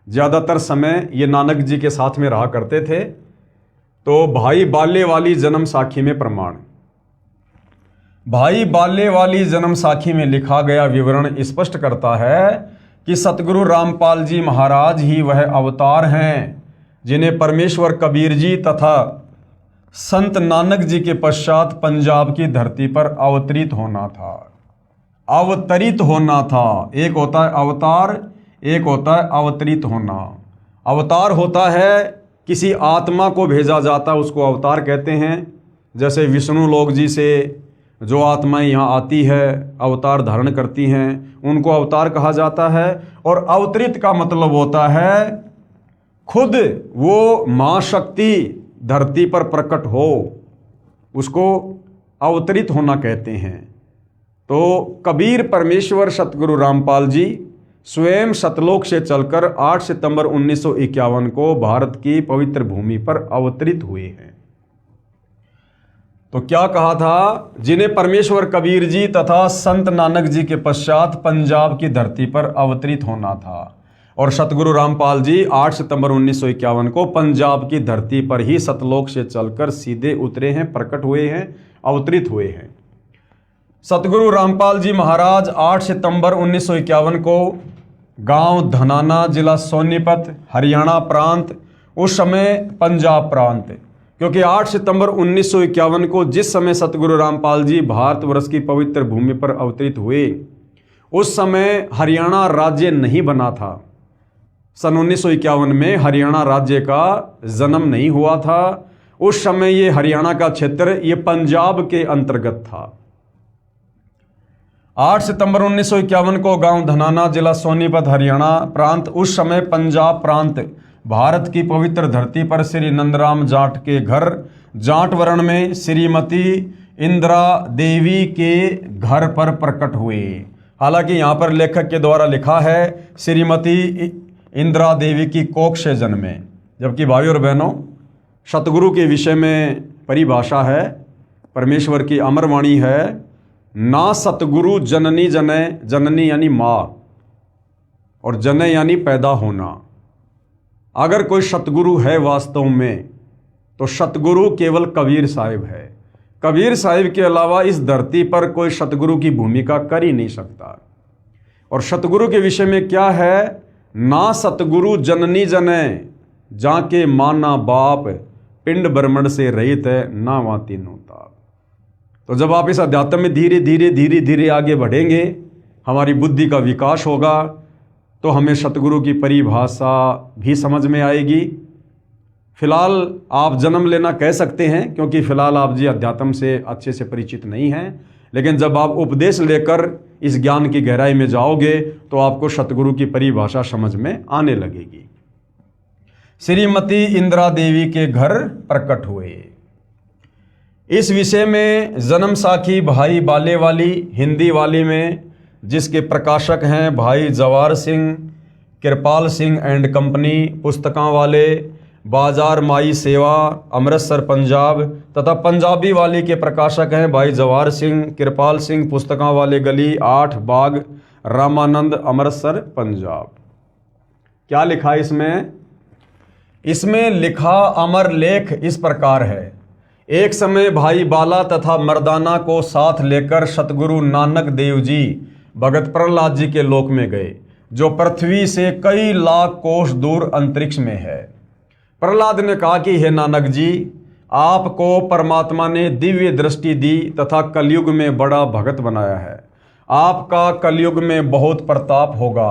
ज़्यादातर समय ये नानक जी के साथ में रहा करते थे। तो भाई बाले वाली जन्म साखी में प्रमाण। भाई बाले वाली जन्म साखी में लिखा गया विवरण स्पष्ट करता है कि सतगुरु रामपाल जी महाराज ही वह अवतार हैं जिन्हें परमेश्वर कबीर जी तथा संत नानक जी के पश्चात पंजाब की धरती पर अवतरित होना था। अवतरित होना था। एक होता है अवतार, एक होता है अवतरित होना। अवतार होता है किसी आत्मा को भेजा जाता है, उसको अवतार कहते हैं। जैसे विष्णु लोक जी से जो आत्माएं यहाँ आती है, अवतार धारण करती हैं, उनको अवतार कहा जाता है। और अवतरित का मतलब होता है खुद वो माँ शक्ति धरती पर प्रकट हो, उसको अवतरित होना कहते हैं। तो कबीर परमेश्वर सतगुरु रामपाल जी स्वयं सतलोक से चलकर 8 सितंबर 1951 को भारत की पवित्र भूमि पर अवतरित हुए हैं। तो क्या कहा था? जिन्हें परमेश्वर कबीर जी तथा संत नानक जी के पश्चात पंजाब की धरती पर अवतरित होना था। और सतगुरु रामपाल जी 8 सितंबर 1951 को पंजाब की धरती पर ही सतलोक से चलकर सीधे उतरे हैं, प्रकट हुए हैं, अवतरित हुए हैं। सतगुरु रामपाल जी महाराज 8 सितंबर 1951 को गांव धनाना, जिला सोनीपत, हरियाणा प्रांत, उस समय पंजाब प्रांत, क्योंकि 8 सितंबर 1951 को जिस समय सतगुरु रामपाल जी भारतवर्ष की पवित्र भूमि पर अवतरित हुए, उस समय हरियाणा राज्य नहीं बना था। सन 1951 में हरियाणा राज्य का जन्म नहीं हुआ था। उस समय ये हरियाणा का क्षेत्र ये पंजाब के अंतर्गत था। 8 सितंबर 1951 को गांव धनाना, जिला सोनीपत, हरियाणा प्रांत, उस समय पंजाब प्रांत, भारत की पवित्र धरती पर श्री नंदराम जाट के घर जाटवरण में श्रीमती इंदिरा देवी के घर पर प्रकट हुए। हालांकि यहाँ पर लेखक के द्वारा लिखा है श्रीमती इंदिरा देवी की कोख से जन्मे, जबकि भाइयों और बहनों सतगुरु के विषय में परिभाषा है, परमेश्वर की अमर वाणी है, ना सतगुरु जननी जने, जननी यानी माँ और जने यानी पैदा होना। अगर कोई सतगुरु है वास्तव में तो सतगुरु केवल कबीर साहिब है। कबीर साहिब के अलावा इस धरती पर कोई सतगुरु की भूमिका कर ही नहीं सकता। और सतगुरु के विषय में क्या है? ना सतगुरु जननी जने, जाके माना बाप, पिंड ब्रह्मंड से रहित है, ना वहाँ तीनों ताप। तो जब आप इस अध्यात्म में धीरे धीरे आगे बढ़ेंगे, हमारी बुद्धि का विकास होगा, तो हमें सतगुरु की परिभाषा भी समझ में आएगी। फिलहाल आप जन्म लेना कह सकते हैं, क्योंकि फिलहाल आप जी अध्यात्म से अच्छे से परिचित नहीं हैं। लेकिन जब आप उपदेश लेकर इस ज्ञान की गहराई में जाओगे तो आपको सतगुरु की परिभाषा समझ में आने लगेगी। श्रीमती इंदिरा देवी के घर प्रकट हुए। इस विषय में जन्म साखी भाई बाले वाली हिंदी वाली में, जिसके प्रकाशक हैं भाई जवार सिंह, कृपाल सिंह एंड कंपनी, पुस्तकां वाले, बाजार माई सेवा, अमृतसर पंजाब, तथा पंजाबी वाली के प्रकाशक हैं भाई जवार सिंह, कृपाल सिंह, पुस्तकां वाले गली 8 बाग, रामानंद, अमृतसर पंजाब। क्या लिखा इसमें? इसमें लिखा अमर लेख इस प्रकार है। एक समय भाई बाला तथा मर्दाना को साथ लेकर सतगुरु नानक देव जी भगत प्रहलाद जी के लोक में गए, जो पृथ्वी से कई लाख कोस दूर अंतरिक्ष में है। प्रहलाद ने कहा कि हे नानक जी, आपको परमात्मा ने दिव्य दृष्टि दी तथा कलयुग में बड़ा भगत बनाया है। आपका कलयुग में बहुत प्रताप होगा।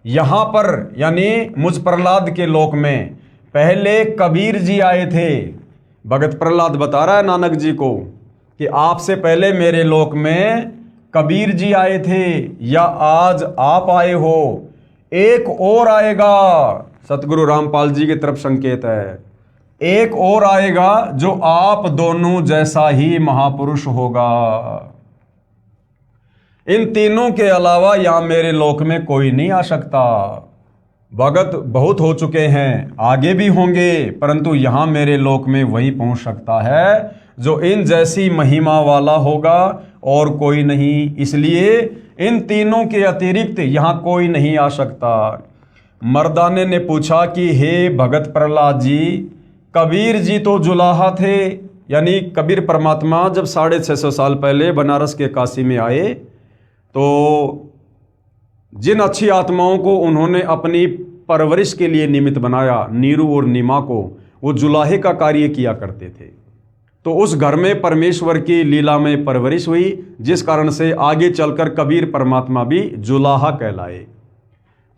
यहाँ पर यानी मुझ प्रहलाद के लोक में पहले कबीर जी आए थे। भगत प्रहलाद बता रहा है नानक जी को कि आपसे पहले मेरे लोक में कबीर जी आए थे, या आज आप आए हो, एक और आएगा। सतगुरु रामपाल जी की तरफ संकेत है, एक और आएगा जो आप दोनों जैसा ही महापुरुष होगा। इन तीनों के अलावा यहाँ मेरे लोक में कोई नहीं आ सकता। भगत बहुत हो चुके हैं, आगे भी होंगे, परंतु यहाँ मेरे लोक में वही पहुंच सकता है जो इन जैसी महिमा वाला होगा, और कोई नहीं। इसलिए इन तीनों के अतिरिक्त यहाँ कोई नहीं आ सकता। मर्दाने ने पूछा कि हे भगत प्रहलाद जी, कबीर जी तो जुलाहा थे, यानी कबीर परमात्मा जब 650 साल पहले बनारस के काशी में आए तो जिन अच्छी आत्माओं को उन्होंने अपनी परवरिश के लिए निमित्त बनाया, नीरू और नीमा को, वो जुलाहे का कार्य किया करते थे। तो उस घर में परमेश्वर की लीला में परवरिश हुई, जिस कारण से आगे चलकर कबीर परमात्मा भी जुलाहा कहलाए।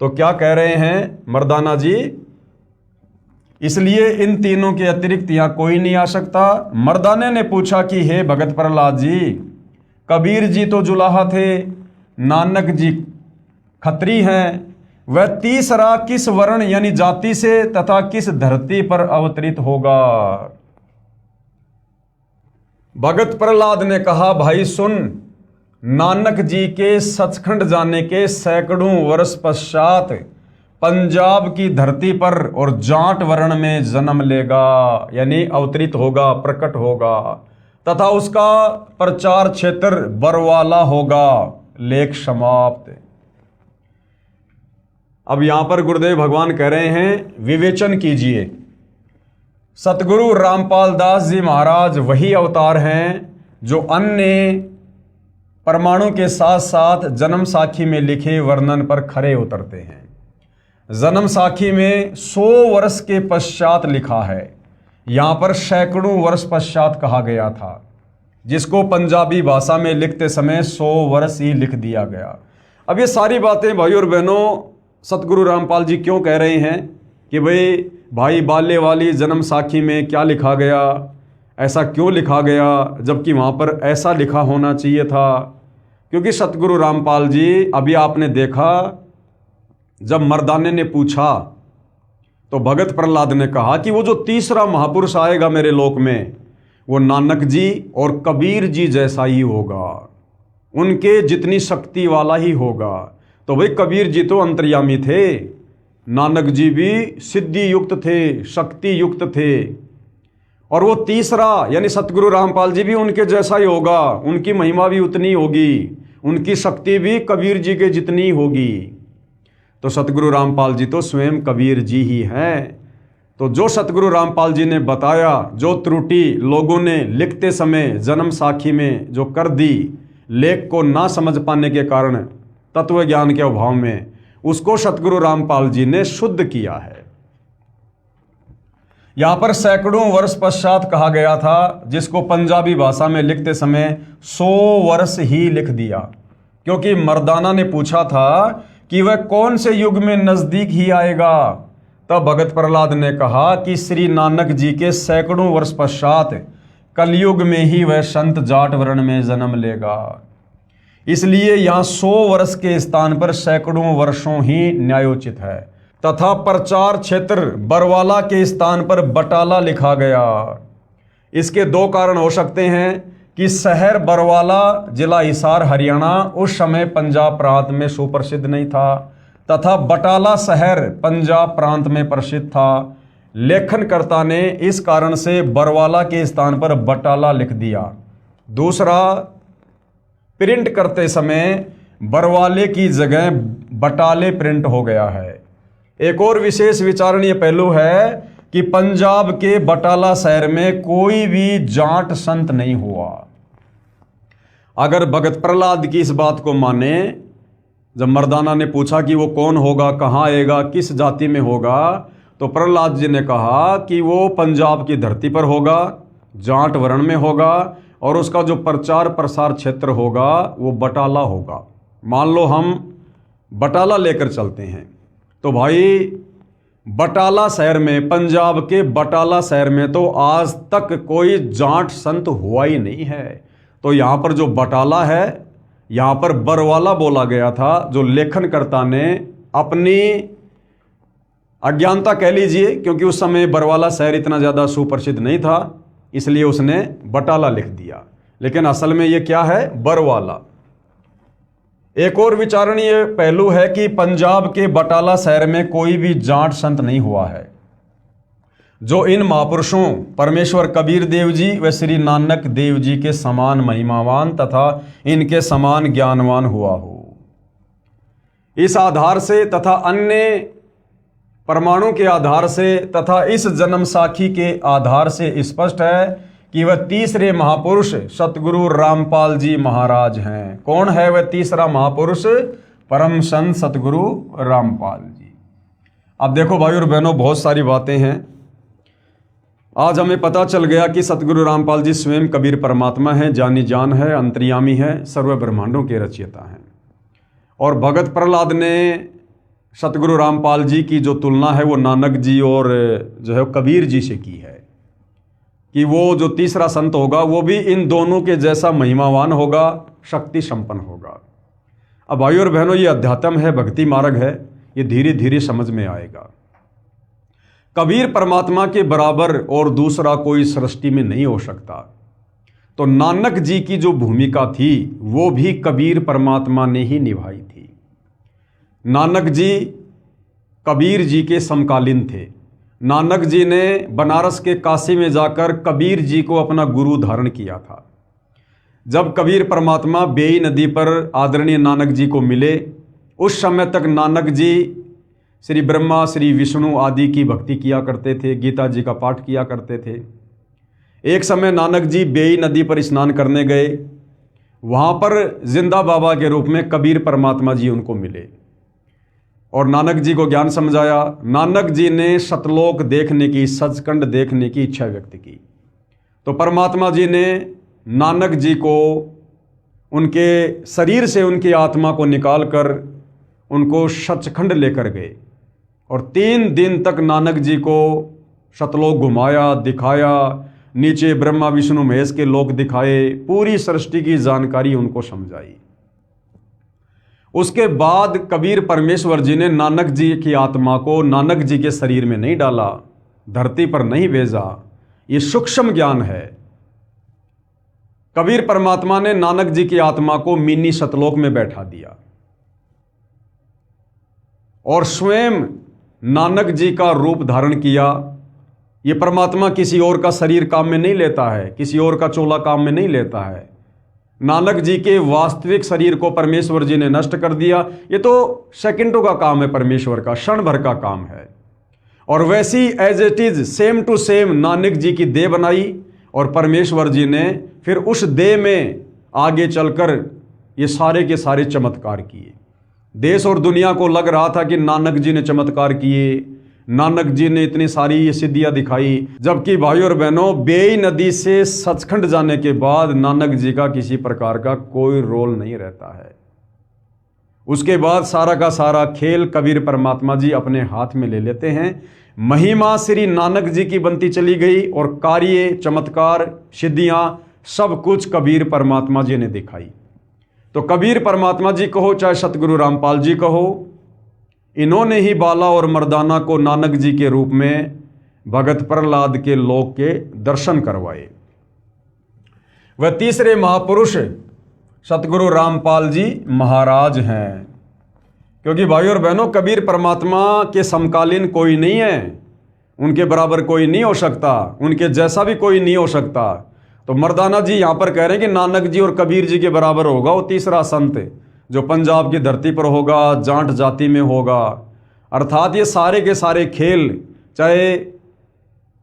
तो क्या कह रहे हैं मर्दाना जी? इसलिए इन तीनों के अतिरिक्त यहाँ कोई नहीं आ सकता। मर्दाने ने पूछा कि हे भगत प्रहलाद जी, कबीर जी तो जुलाहा थे, नानक जी खत्री हैं, वह तीसरा किस वर्ण यानी जाति से तथा किस धरती पर अवतरित होगा? भगत प्रहलाद ने कहा, भाई सुन, नानक जी के सचखंड जाने के सैकड़ों वर्ष पश्चात पंजाब की धरती पर और जाट वर्ण में जन्म लेगा, यानी अवतरित होगा, प्रकट होगा, तथा उसका प्रचार क्षेत्र बरवाला होगा। लेख समाप्त। अब यहां पर गुरुदेव भगवान कह रहे हैं, विवेचन कीजिए। सतगुरु रामपाल दास जी महाराज वही अवतार हैं जो अन्य परमाणु के साथ साथ जन्म साखी में लिखे वर्णन पर खरे उतरते हैं। जन्म साखी में 100 वर्ष के पश्चात लिखा है, यहां पर सैकड़ों वर्ष पश्चात कहा गया था, जिसको पंजाबी भाषा में लिखते समय 100 वर्ष ही लिख दिया गया। अब ये सारी बातें भाई और बहनों सतगुरु रामपाल जी क्यों कह रहे हैं कि भाई बाल्य वाली जन्म साखी में क्या लिखा गया, ऐसा क्यों लिखा गया, जबकि वहाँ पर ऐसा लिखा होना चाहिए था? क्योंकि सतगुरु रामपाल जी, अभी आपने देखा जब मर्दाने ने पूछा तो भगत प्रहलाद ने कहा कि वो जो तीसरा महापुरुष आएगा मेरे लोक में, वो नानक जी और कबीर जी जैसा ही होगा, उनके जितनी शक्ति वाला ही होगा। तो भाई कबीर जी तो अंतर्यामी थे, नानक जी भी सिद्धि युक्त थे, शक्ति युक्त थे, और वो तीसरा यानी सतगुरु रामपाल जी भी उनके जैसा ही होगा, उनकी महिमा भी उतनी होगी, उनकी शक्ति भी कबीर जी के जितनी होगी। तो सतगुरु रामपाल जी तो स्वयं कबीर जी ही हैं। तो जो सतगुरु रामपाल जी ने बताया, जो त्रुटि लोगों ने लिखते समय जन्म साखी में जो कर दी, लेख को ना समझ पाने के कारण, तत्व ज्ञान के अभाव में, उसको सतगुरु रामपाल जी ने शुद्ध किया है। यहां पर सैकड़ों वर्ष पश्चात कहा गया था, जिसको पंजाबी भाषा में लिखते समय 100 वर्ष ही लिख दिया, क्योंकि मर्दाना ने पूछा था कि वह कौन से युग में नजदीक ही आएगा। तब भगत प्रहलाद ने कहा कि श्री नानक जी के सैकड़ों वर्ष पश्चात कलयुग में ही वह संत जाट वर्ण में जन्म लेगा। इसलिए यहाँ 100 वर्ष के स्थान पर सैकड़ों वर्षों ही न्यायोचित है, तथा प्रचार क्षेत्र बरवाला के स्थान पर बटाला लिखा गया। इसके 2 कारण हो सकते हैं कि शहर बरवाला जिला हिसार हरियाणा उस समय पंजाब प्रांत में सुप्रसिद्ध नहीं था, तथा बटाला शहर पंजाब प्रांत में प्रसिद्ध था। लेखनकर्ता ने इस कारण से बरवाला के स्थान पर बटाला लिख दिया। दूसरा, प्रिंट करते समय बरवाले की जगह बटाले प्रिंट हो गया है। एक और विशेष विचारणीय पहलू है कि पंजाब के बटाला शहर में कोई भी जाट संत नहीं हुआ। अगर भगत प्रहलाद की इस बात को माने, जब मर्दाना ने पूछा कि वो कौन होगा, कहाँ आएगा, किस जाति में होगा, तो प्रहलाद जी ने कहा कि वो पंजाब की धरती पर होगा, जाट वर्ण में होगा, और उसका जो प्रचार प्रसार क्षेत्र होगा वो बटाला होगा। मान लो हम बटाला लेकर चलते हैं, तो भाई बटाला शहर में, पंजाब के बटाला शहर में तो आज तक कोई जाट संत हुआ ही नहीं है। तो यहाँ पर जो बटाला है, यहाँ पर बरवाला बोला गया था, जो लेखनकर्ता ने अपनी अज्ञानता कह लीजिए, क्योंकि उस समय बरवाला शहर इतना ज़्यादा सुप्रसिद्ध नहीं था, इसलिए उसने बटाला लिख दिया, लेकिन असल में ये क्या है, बरवाला। एक और विचारणीय पहलू है कि पंजाब के बटाला शहर में कोई भी जाट संत नहीं हुआ है जो इन महापुरुषों परमेश्वर कबीर देव जी व श्री नानक देव जी के समान महिमावान तथा इनके समान ज्ञानवान हुआ हो। इस आधार से तथा अन्य परमाणु के आधार से तथा इस जन्म साखी के आधार से स्पष्ट है कि वह तीसरे महापुरुष सतगुरु रामपाल जी महाराज हैं। कौन है वह तीसरा महापुरुष? परम संत सतगुरु रामपाल जी। अब देखो भाई और बहनों, बहुत सारी बातें हैं। आज हमें पता चल गया कि सतगुरु रामपाल जी स्वयं कबीर परमात्मा हैं, जानी जान है, अंतर्यामी है, सर्व ब्रह्मांडों के रचयिता हैं। और भगत प्रहलाद ने सतगुरु रामपाल जी की जो तुलना है वो नानक जी और जो है कबीर जी से की है कि वो जो तीसरा संत होगा वो भी इन दोनों के जैसा महिमावान होगा, शक्ति संपन्न होगा। अब भाइयों और बहनों, ये अध्यात्म है, भक्ति मार्ग है, ये धीरे धीरे समझ में आएगा। कबीर परमात्मा के बराबर और दूसरा कोई सृष्टि में नहीं हो सकता। तो नानक जी की जो भूमिका थी वो भी कबीर परमात्मा ने ही निभाई थी। नानक जी कबीर जी के समकालीन थे। नानक जी ने बनारस के काशी में जाकर कबीर जी को अपना गुरु धारण किया था। जब कबीर परमात्मा बेई नदी पर आदरणीय नानक जी को मिले, उस समय तक नानक जी श्री ब्रह्मा, श्री विष्णु आदि की भक्ति किया करते थे, गीता जी का पाठ किया करते थे। एक समय नानक जी बेई नदी पर स्नान करने गए। वहाँ पर जिंदा बाबा के रूप में कबीर परमात्मा जी उनको मिले और नानक जी को ज्ञान समझाया। नानक जी ने सतलोक देखने की, सचखंड देखने की इच्छा व्यक्त की। तो परमात्मा जी ने नानक जी को उनके शरीर से उनकी आत्मा को निकालकर उनको सचखंड लेकर गए और 3 दिन तक नानक जी को सतलोक घुमाया, दिखाया, नीचे ब्रह्मा विष्णु महेश के लोक दिखाए, पूरी सृष्टि की जानकारी उनको समझाई। उसके बाद कबीर परमेश्वर जी ने नानक जी की आत्मा को नानक जी के शरीर में नहीं डाला, धरती पर नहीं भेजा। ये सूक्ष्म ज्ञान है। कबीर परमात्मा ने नानक जी की आत्मा को मिनी सतलोक में बैठा दिया और स्वयं नानक जी का रूप धारण किया। ये परमात्मा किसी और का शरीर काम में नहीं लेता है, किसी और का चोला काम में नहीं लेता है। नानक जी के वास्तविक शरीर को परमेश्वर जी ने नष्ट कर दिया। ये तो सेकंडों का काम है, परमेश्वर का क्षण भर का काम है। और वैसी as it is same to same Nanak ji की देह बनाई और परमेश्वर जी ने फिर उस देह में आगे चलकर ये सारे के सारे चमत्कार किए। देश और दुनिया को लग रहा था कि नानक जी ने चमत्कार किए, नानक जी ने इतनी सारी ये सिद्धियां दिखाई, जबकि भाइयों और बहनों, बेई नदी से सचखंड जाने के बाद नानक जी का किसी प्रकार का कोई रोल नहीं रहता है। उसके बाद सारा का सारा खेल कबीर परमात्मा जी अपने हाथ में ले लेते हैं। महिमा श्री नानक जी की बनती चली गई और कार्य, चमत्कार, सिद्धियां सब कुछ कबीर परमात्मा जी ने दिखाई। तो कबीर परमात्मा जी कहो चाहे सतगुरु रामपाल जी कहो, इन्होंने ही बाला और मर्दाना को नानक जी के रूप में भगत प्रहलाद के लोक के दर्शन करवाए। वह तीसरे महापुरुष सतगुरु रामपाल जी महाराज हैं। क्योंकि भाइयों और बहनों, कबीर परमात्मा के समकालीन कोई नहीं है, उनके बराबर कोई नहीं हो सकता, उनके जैसा भी कोई नहीं हो सकता। तो मर्दाना जी यहाँ पर कह रहे हैं कि नानक जी और कबीर जी के बराबर होगा वो तीसरा संत जो पंजाब की धरती पर होगा, जाट जाति में होगा। अर्थात ये सारे के सारे खेल, चाहे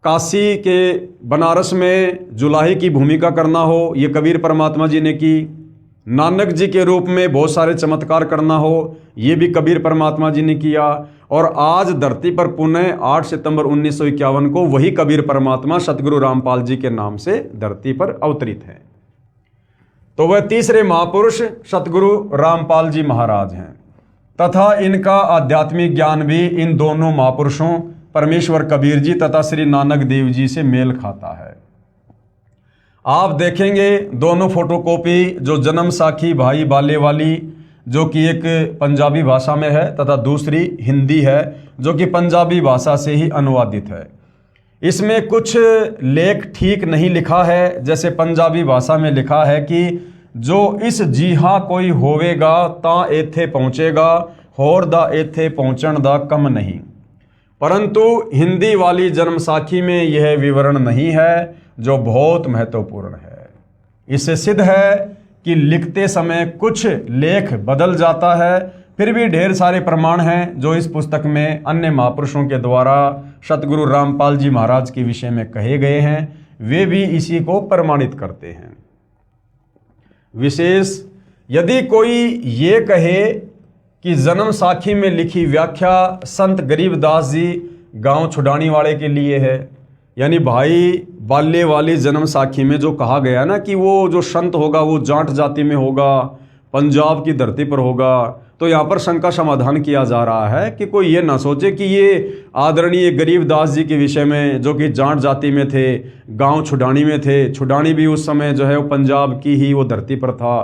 काशी के बनारस में जुलाही की भूमिका करना हो, ये कबीर परमात्मा जी ने की। नानक जी के रूप में बहुत सारे चमत्कार करना हो, ये भी कबीर परमात्मा जी ने किया। और आज धरती पर पुनः 8 सितंबर 1951 को वही कबीर परमात्मा सतगुरु रामपाल जी के नाम से धरती पर अवतरित हैं। तो वह तीसरे महापुरुष सतगुरु रामपाल जी महाराज हैं तथा इनका आध्यात्मिक ज्ञान भी इन दोनों महापुरुषों परमेश्वर कबीर जी तथा श्री नानक देव जी से मेल खाता है। आप देखेंगे दोनों फोटोकॉपी, जो जन्म साखी भाई बाले वाली जो कि एक पंजाबी भाषा में है तथा दूसरी हिंदी है जो कि पंजाबी भाषा से ही अनुवादित है। इसमें कुछ लेख ठीक नहीं लिखा है। जैसे पंजाबी भाषा में लिखा है कि जो इस जीहा कोई होवेगा ता एथे पहुँचेगा, होर दा एथे पहुँचण दा कम नहीं। परंतु हिंदी वाली जन्म साखी में यह विवरण नहीं है, जो बहुत महत्वपूर्ण है। इससे सिद्ध है कि लिखते समय कुछ लेख बदल जाता है, फिर भी ढेर सारे प्रमाण हैं जो इस पुस्तक में अन्य महापुरुषों के द्वारा सतगुरु रामपाल जी महाराज के विषय में कहे गए हैं, वे भी इसी को प्रमाणित करते हैं। विशेष यदि कोई ये कहे कि जन्म साखी में लिखी व्याख्या संत गरीबदास जी गांव छुड़ानी वाले के लिए है, यानी भाई बाल्य वाली जन्म साखी में जो कहा गया ना कि वो जो संत होगा वो जाट जाति में होगा, पंजाब की धरती पर होगा, तो यहाँ पर शंका समाधान किया जा रहा है कि कोई ये ना सोचे कि ये आदरणीय गरीबदास जी के विषय में जो कि जाट जाति में थे, गांव छुड़ानी में थे, छुड़ानी भी उस समय जो है वो पंजाब की ही वो धरती पर था,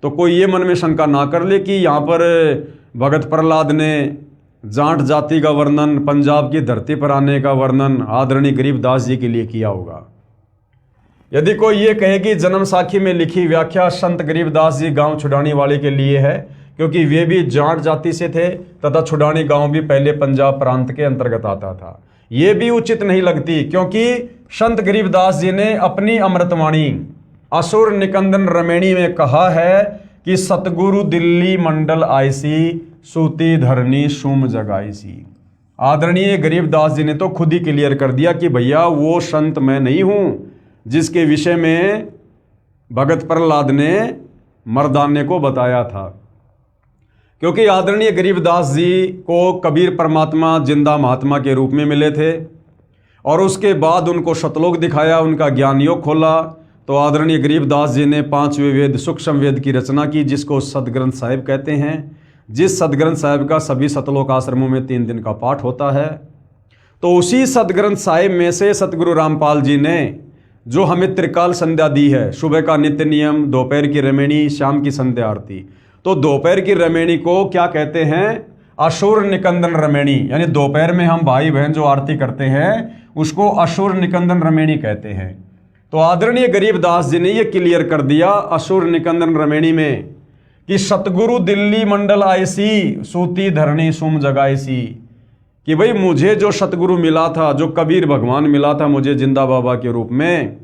तो कोई ये मन में शंका ना कर ले कि यहाँ पर भगत प्रहलाद ने जाट जाति का वर्णन, पंजाब की धरती पर आने का वर्णन आदरणीय गरीबदास जी के लिए किया होगा। यदि कोई ये कहे कि जन्म साखी में लिखी व्याख्या संत गरीबदास जी गांव छुड़ानी वाले के लिए है, क्योंकि वे भी जाट जाति से थे तथा छुड़ानी गांव भी पहले पंजाब प्रांत के अंतर्गत आता था, ये भी उचित नहीं लगती, क्योंकि संत गरीबदास जी ने अपनी अमृतवाणी असुर निकंदन रमेणी में कहा है कि सतगुरु दिल्ली मंडल आईसी, सूती धरनी सुम जगाईसी। आदरणीय गरीबदास जी ने तो खुद ही क्लियर कर दिया कि भैया वो संत मैं नहीं हूं जिसके विषय में भगत प्रहलाद ने मर्दाने को बताया था, क्योंकि आदरणीय गरीबदास जी को कबीर परमात्मा जिंदा महात्मा के रूप में मिले थे और उसके बाद उनको शतलोक दिखाया, उनका ज्ञान योग खोला, तो आदरणीय गरीबदास जी ने 5वें वेद सूक्ष्म वेद की रचना की, जिसको सदग्रंथ साहिब कहते हैं, जिस सदग्रंथ साहिब का सभी सतलोक आश्रमों में 3 दिन का पाठ होता है। तो उसी सदग्रंथ साहिब में से सतगुरु रामपाल जी ने जो हमें त्रिकाल संध्या दी है, सुबह का नित्य नियम, दोपहर की रमेणी, शाम की संध्या आरती, तो दोपहर की रमेणी को क्या कहते हैं? असुर निकंदन रमेणी, यानी दोपहर में हम भाई बहन जो आरती करते हैं उसको असुर निकंदन रमेणी कहते हैं। तो आदरणीय गरीबदास जी ने यह क्लियर कर दिया असुर निकंदन रमेणी में कि सतगुरु दिल्ली मंडल आईसी, सूती धरणी सुम जगाईसी, कि भाई मुझे जो सतगुरु मिला था, जो कबीर भगवान मिला था मुझे जिंदा बाबा के रूप में,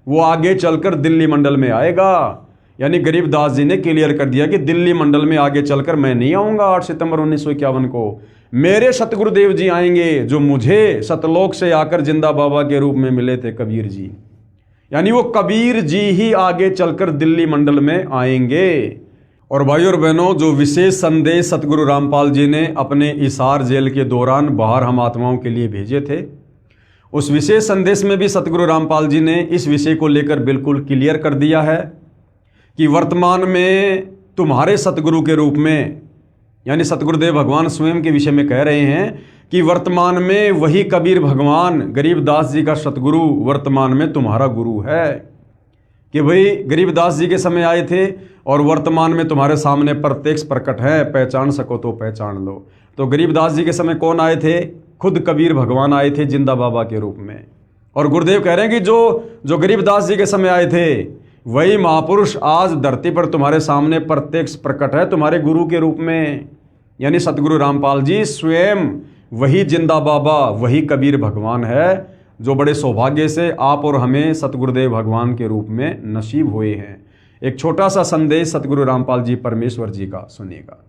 वो आगे चलकर दिल्ली मंडल में आएगा। यानी गरीबदास जी ने क्लियर कर दिया कि दिल्ली मंडल में आगे चलकर मैं नहीं आऊँगा 8 सितंबर 1951 को, मेरे सतगुरुदेव जी आएंगे जो मुझे सतलोक से आकर जिंदा बाबा के रूप में मिले थे, कबीर जी। यानी वो कबीर जी ही आगे चलकर दिल्ली मंडल में आएंगे। और भाई और बहनों, जो विशेष संदेश सतगुरु रामपाल जी ने अपने इसार जेल के दौरान बाहर हम आत्माओं के लिए भेजे थे, उस विशेष संदेश में भी सतगुरु रामपाल जी ने इस विषय को लेकर बिल्कुल क्लियर कर दिया है कि वर्तमान में तुम्हारे सतगुरु के रूप में, यानी सतगुरुदेव भगवान स्वयं के विषय में कह रहे हैं कि वर्तमान में वही कबीर भगवान गरीबदास जी का सतगुरु वर्तमान में तुम्हारा गुरु है, कि भाई गरीबदास जी के समय आए थे और वर्तमान में तुम्हारे सामने प्रत्यक्ष प्रकट है, पहचान सको तो पहचान लो। तो गरीबदास जी के समय कौन आए थे? खुद कबीर भगवान आए थे जिंदा बाबा के रूप में। और गुरुदेव कह रहे हैं कि जो गरीबदास जी के समय आए थे वही महापुरुष आज धरती पर तुम्हारे सामने प्रत्यक्ष प्रकट है तुम्हारे गुरु के रूप में, यानी सतगुरु रामपाल जी स्वयं वही जिंदा बाबा, वही कबीर भगवान है, जो बड़े सौभाग्य से आप और हमें सतगुरुदेव भगवान के रूप में नसीब हुए हैं। एक छोटा सा संदेश सतगुरु रामपाल जी परमेश्वर जी का सुनिएगा।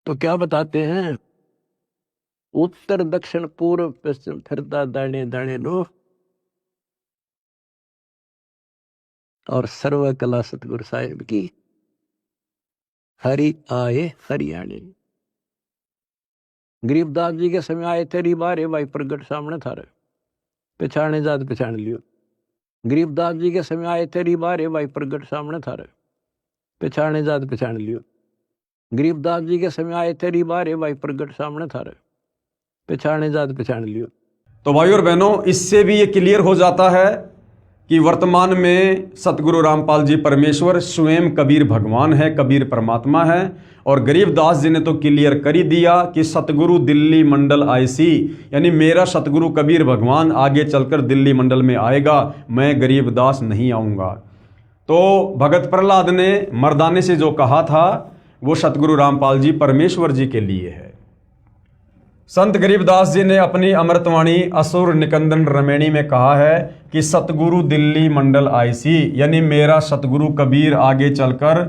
तो क्या बताते हैं? उत्तर दक्षिण पूर्व पश्चिम फिरता दाने दाने लो, और सर्व कला सतगुरु साहिब की, हरि आए हरियाणे। गरीबदास जी के समय आए थे रिबारे भाई प्रगट सामने था, पहचाने जात पहचान लियो। गरीबदास जी के समय आए थे रिबारे भाई प्रगट सामने था, पहचाने जात पहचान लियो। गरीबदास जी के समय आए थे रिबारे भाई प्रगट सामने था, पहचाने जात पहचान लियो। तो भाई और बहनों, इससे भी ये क्लियर हो जाता है कि वर्तमान में सतगुरु रामपाल जी परमेश्वर स्वयं कबीर भगवान है, कबीर परमात्मा है। और गरीबदास जी ने तो क्लियर कर ही दिया कि सतगुरु दिल्ली मंडल आईसी, यानी मेरा सतगुरु कबीर भगवान आगे चलकर दिल्ली मंडल में आएगा, मैं गरीबदास नहीं आऊँगा। तो भगत प्रहलाद ने मर्दाने से जो कहा था वो सतगुरु रामपाल जी परमेश्वर जी के लिए है। संत गरीबदास जी ने अपनी अमृतवाणी असुर निकंदन रमेणी में कहा है कि सतगुरु दिल्ली मंडल आईसी, यानी मेरा सतगुरु कबीर आगे चलकर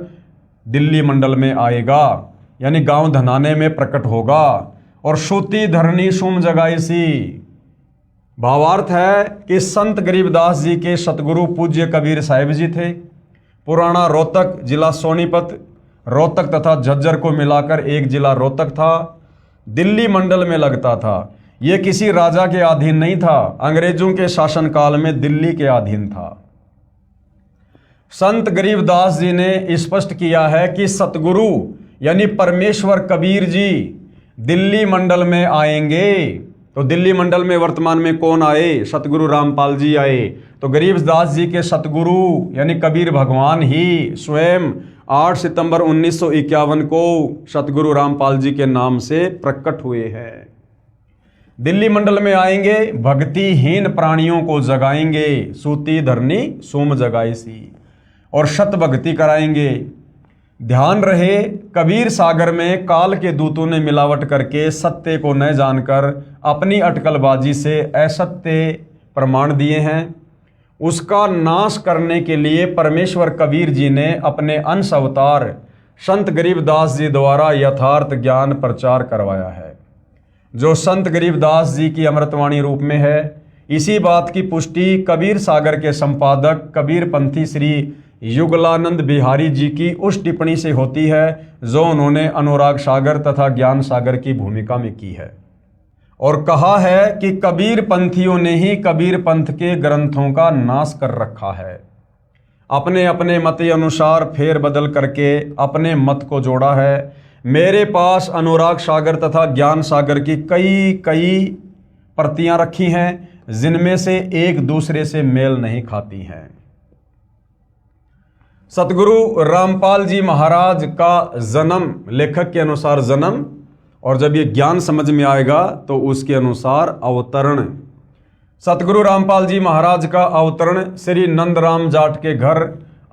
दिल्ली मंडल में आएगा, यानी गांव धनाने में प्रकट होगा। और सूती धरनी सुम जगाईसी, भावार्थ है कि संत गरीबदास जी के सतगुरु पूज्य कबीर साहिब जी थे। पुराना रोहतक जिला सोनीपत, रोहतक तथा झज्जर को मिलाकर एक जिला रोहतक था, दिल्ली मंडल में लगता था। यह किसी राजा के अधीन नहीं था, अंग्रेजों के शासनकाल में दिल्ली के अधीन था। संत गरीबदास जी ने स्पष्ट किया है कि सतगुरु यानी परमेश्वर कबीर जी दिल्ली मंडल में आएंगे। तो दिल्ली मंडल में वर्तमान में कौन आए? सतगुरु रामपाल जी आए। तो गरीबदास जी के सतगुरु यानी कबीर भगवान ही स्वयं 8 सितंबर 1951 को सतगुरु रामपाल जी के नाम से प्रकट हुए हैं। दिल्ली मंडल में आएंगे, भक्तिहीन प्राणियों को जगाएंगे, सूती धरनी सोम जगाईसी, और शत भक्ति कराएंगे। ध्यान रहे, कबीर सागर में काल के दूतों ने मिलावट करके सत्य को न जानकर अपनी अटकलबाजी से असत्य प्रमाण दिए हैं। उसका नाश करने के लिए परमेश्वर कबीर जी ने अपने अंश अवतार संत गरीबदास जी द्वारा यथार्थ ज्ञान प्रचार करवाया है, जो संत गरीबदास जी की अमृतवाणी रूप में है। इसी बात की पुष्टि कबीर सागर के संपादक कबीर पंथी श्री युगलानंद बिहारी जी की उस टिप्पणी से होती है जो उन्होंने अनुराग सागर तथा ज्ञान सागर की भूमिका में की है, और कहा है कि कबीर पंथियों ने ही कबीर पंथ के ग्रंथों का नाश कर रखा है। अपने अपने मत अनुसार फेर बदल करके अपने मत को जोड़ा है। मेरे पास अनुराग सागर तथा ज्ञान सागर की कई प्रतियां रखी हैं जिनमें से एक दूसरे से मेल नहीं खाती हैं। सतगुरु रामपाल जी महाराज का जन्म, लेखक के अनुसार जन्म, और जब ये ज्ञान समझ में आएगा तो उसके अनुसार अवतरण। सतगुरु रामपाल जी महाराज का अवतरण श्री नंदराम जाट के घर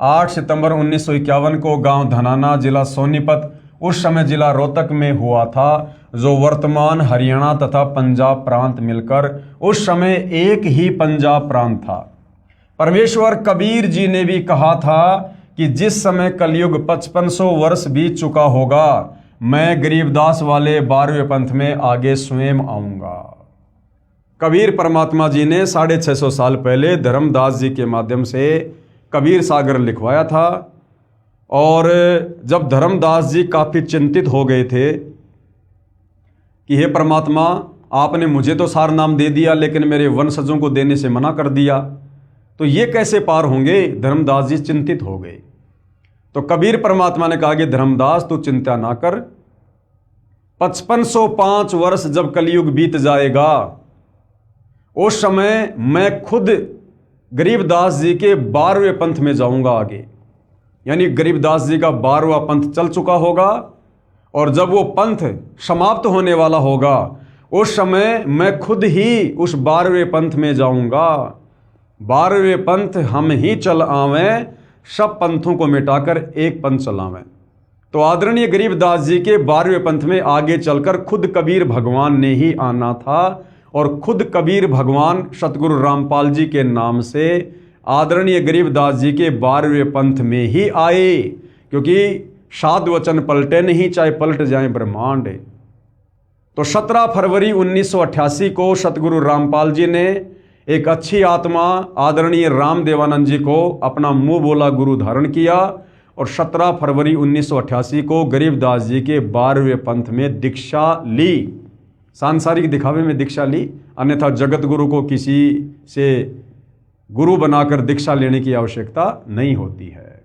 8 सितंबर 1951 को गांव धनाना, जिला सोनीपत, उस समय जिला रोहतक में हुआ था, जो वर्तमान हरियाणा तथा पंजाब प्रांत मिलकर उस समय एक ही पंजाब प्रांत था। परमेश्वर कबीर जी ने भी कहा था कि जिस समय कलयुग 5500 वर्ष बीत चुका होगा, मैं गरीबदास वाले 12वें पंथ में आगे स्वयं आऊंगा। कबीर परमात्मा जी ने 650 साल पहले धर्मदास जी के माध्यम से कबीर सागर लिखवाया था, और जब धर्मदास जी काफ़ी चिंतित हो गए थे कि हे परमात्मा, आपने मुझे तो सार नाम दे दिया लेकिन मेरे वंशजों को देने से मना कर दिया, तो ये कैसे पार होंगे? धर्मदास जी चिंतित हो गए। तो कबीर परमात्मा ने कहा कि धर्मदास तू चिंता ना कर, 5505 वर्ष जब कलयुग बीत जाएगा, उस समय मैं खुद गरीबदास जी के 12वें पंथ में जाऊंगा आगे। यानी गरीबदास जी का 12वां पंथ चल चुका होगा, और जब वो पंथ समाप्त होने वाला होगा, उस समय मैं खुद ही उस 12वें पंथ में जाऊंगा। 12वें पंथ हम ही चल आवें, सब पंथों को मिटाकर एक पंथ चलावें। तो आदरणीय गरीबदास जी के 12वें पंथ में आगे चलकर खुद कबीर भगवान ने ही आना था, और खुद कबीर भगवान सतगुरु रामपाल जी के नाम से आदरणीय गरीबदास जी के 12वें पंथ में ही आए, क्योंकि साध वचन पलटे नहीं, चाहे पलट जाए ब्रह्मांड। तो 17 फरवरी 1988 को सतगुरु रामपाल जी ने एक अच्छी आत्मा आदरणीय राम देवानंद जी को अपना मुंह बोला गुरु धारण किया, और 17 फरवरी 1988 को गरीबदास जी के 12वें पंथ में दीक्षा ली। सांसारिक दिखावे में दीक्षा ली, अन्यथा जगत गुरु को किसी से गुरु बनाकर दीक्षा लेने की आवश्यकता नहीं होती है।